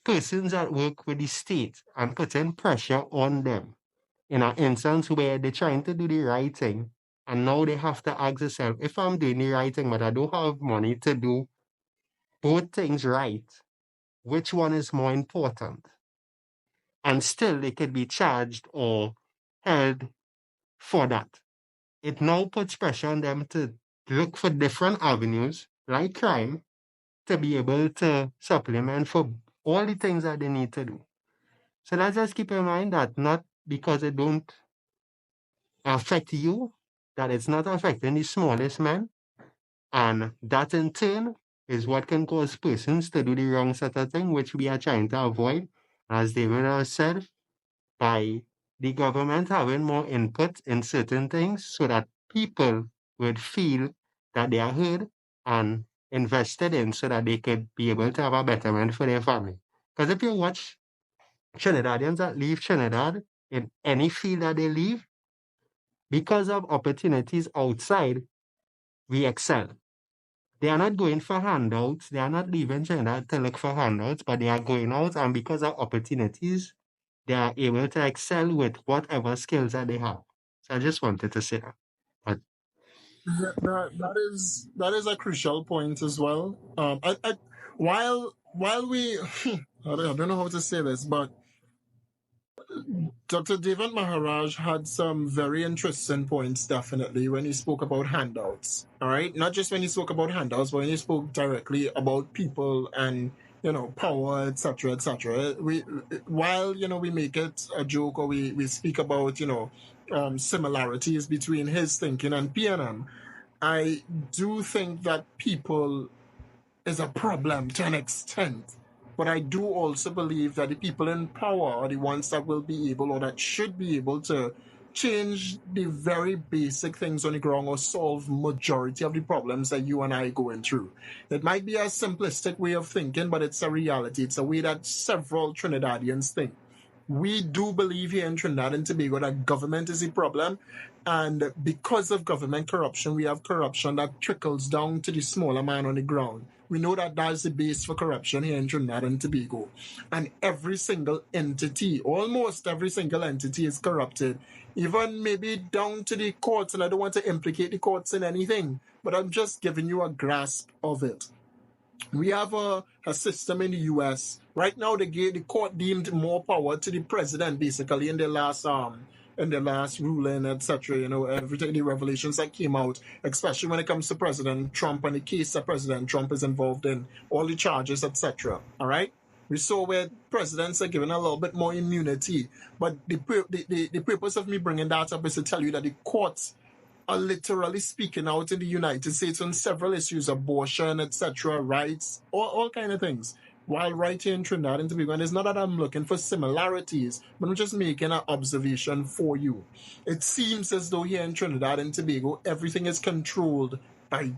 persons that work with the state and putting pressure on them in an instance where they're trying to do the right thing, and now they have to ask themselves, if I'm doing the right thing, but I don't have money to do both things right, which one is more important? And still they could be charged or held for that. It now puts pressure on them to look for different avenues, like crime, to be able to supplement for all the things that they need to do. So let's just keep in mind that not because it don't affect you, that it's not affecting the smallest man. And that in turn is what can cause persons to do the wrong sort of thing, which we are trying to avoid, as David has said, by the government having more input in certain things so that people would feel that they are heard and invested in so that they could be able to have a betterment for their family. Because if you watch Trinidadians that leave Trinidad in any field that they leave, because of opportunities outside, we excel. They are not going for handouts. They are not leaving Trinidad to look for handouts, but they are going out, and because of opportunities, they are able to excel with whatever skills that they have. So I just wanted to say that. But that is a crucial point as well. While we, I don't know how to say this, but Dr. Devant Maharaj had some very interesting points, definitely, when he spoke about handouts. All right, not just when he spoke about handouts, but when he spoke directly about people and power, etc., etc. While we make it a joke or we speak about similarities between his thinking and PNM, I do think that people is a problem to an extent. But I do also believe that the people in power are the ones that will be able, or that should be able, to change the very basic things on the ground or solve majority of the problems that you and I are going through. It might be a simplistic way of thinking, but it's a reality. It's a way that several Trinidadians think. We do believe here in Trinidad and Tobago that government is the problem, and because of government corruption, we have corruption that trickles down to the smaller man on the ground. We know that that's the base for corruption here in Trinidad and Tobago. And every single entity, almost every single entity is corrupted, even maybe down to the courts. And I don't want to implicate the courts in anything, but I'm just giving you a grasp of it. We have a system in the U.S. Right now. The court deemed more power to the president, basically, in the last ruling, etc. Everything, the revelations that came out, especially when it comes to President Trump and the case that President Trump is involved in, all the charges, etc. All right. We saw where presidents are given a little bit more immunity, but the purpose of me bringing that up is to tell you that the courts are literally speaking out in the United States on several issues, abortion, etc., rights, all kind of things. While right here in Trinidad and Tobago, and it's not that I'm looking for similarities, but I'm just making an observation for you. It seems as though here in Trinidad and Tobago, everything is controlled by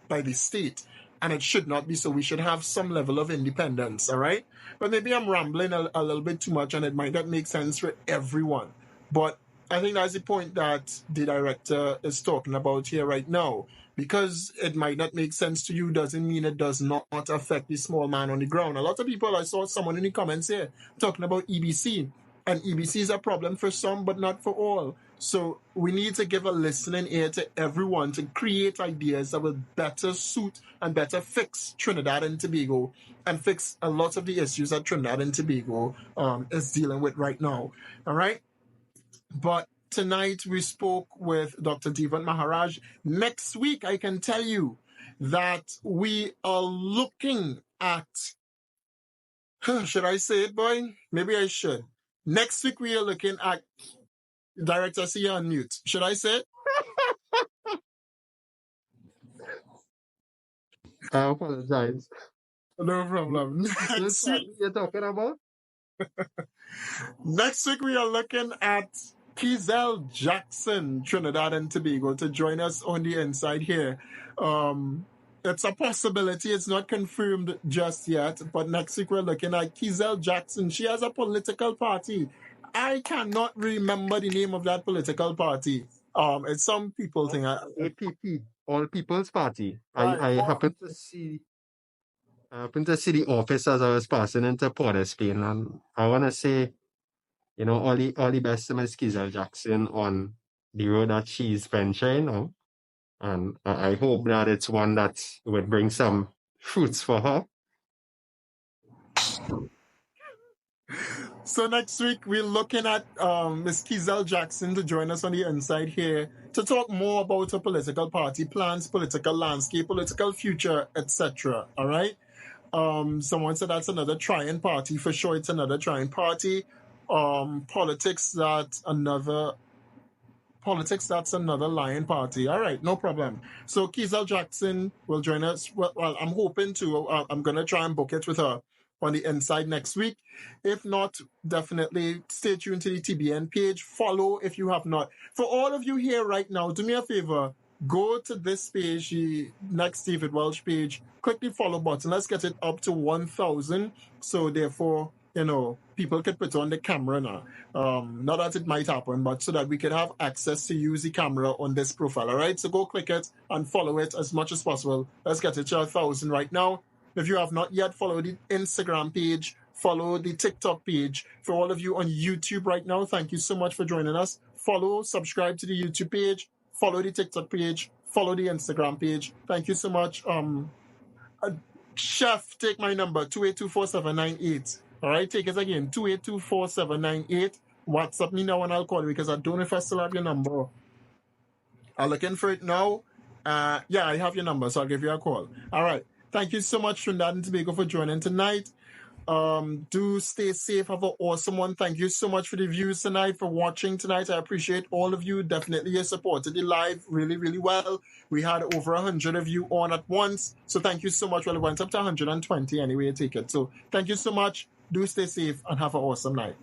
the state, and it should not be so. We should have some level of independence, all right? But maybe I'm rambling a little bit too much, and it might not make sense for everyone. But I think that's the point that the director is talking about here right now. Because it might not make sense to you doesn't mean it does not affect the small man on the ground. A lot of people, I saw someone in the comments here talking about EBC. And EBC is a problem for some, but not for all. So we need to give a listening ear to everyone to create ideas that will better suit and better fix Trinidad and Tobago and fix a lot of the issues that Trinidad and Tobago is dealing with right now. All right? But tonight we spoke with Dr. Devant Maharaj. Next week, I can tell you that we are looking at, should I say it, boy? Maybe I should. Next week, we are looking at, Director, see you on mute. Should I say it? I apologize. No problem. Next week you're talking about? Next week, we are looking at K Welch Jackson, Trinidad and Tobago, to join us on the inside here. It's a possibility. It's not confirmed just yet. But next week, we're looking at K Welch Jackson. She has a political party. I cannot remember the name of that political party. It's some people thing. APP, All People's Party. I happen to see the office as I was passing into Port of Spain, and I want to say, all the best to Ms. K Welch Jackson on the road that she's venturing on. And I hope that it's one that would bring some fruits for her. So next week, we're looking at Ms. K Welch Jackson to join us on the inside here to talk more about her political party plans, political landscape, political future, etc. All right? Someone said that's another trying party. For sure, it's another trying party. Politics, that's another lying party. All right, no problem. So K Welch Jackson will join us. Well, I'm hoping to. I'm going to try and book it with her on the inside next week. If not, definitely stay tuned to the TBN page. Follow if you have not. For all of you here right now, do me a favor. Go to this page, the next David Welch page. Click the follow button. Let's get it up to 1,000. So therefore, people could put on the camera now. Not that it might happen, but so that we can have access to use the camera on this profile. All right, so go click it and follow it as much as possible. Let's get it to 1,000 right now. If you have not yet followed the Instagram page, follow the TikTok page. For all of you on YouTube right now, thank you so much for joining us. Follow, subscribe to the YouTube page, follow the TikTok page, follow the Instagram page. Thank you so much. Chef, take my number, 2824798. All right, take it again, 2824798. WhatsApp me now and I'll call you because I don't know if I still have your number. I'm looking for it now. Yeah, I have your number, so I'll give you a call. All right. Thank you so much, Trinidad and Tobago, for joining tonight. Do stay safe. Have an awesome one. Thank you so much for the views tonight, for watching tonight. I appreciate all of you. Definitely you supported the live really, really well. We had over 100 of you on at once. So thank you so much. Well, it went up to 120 anyway, take it. So thank you so much. Do stay safe and have an awesome night.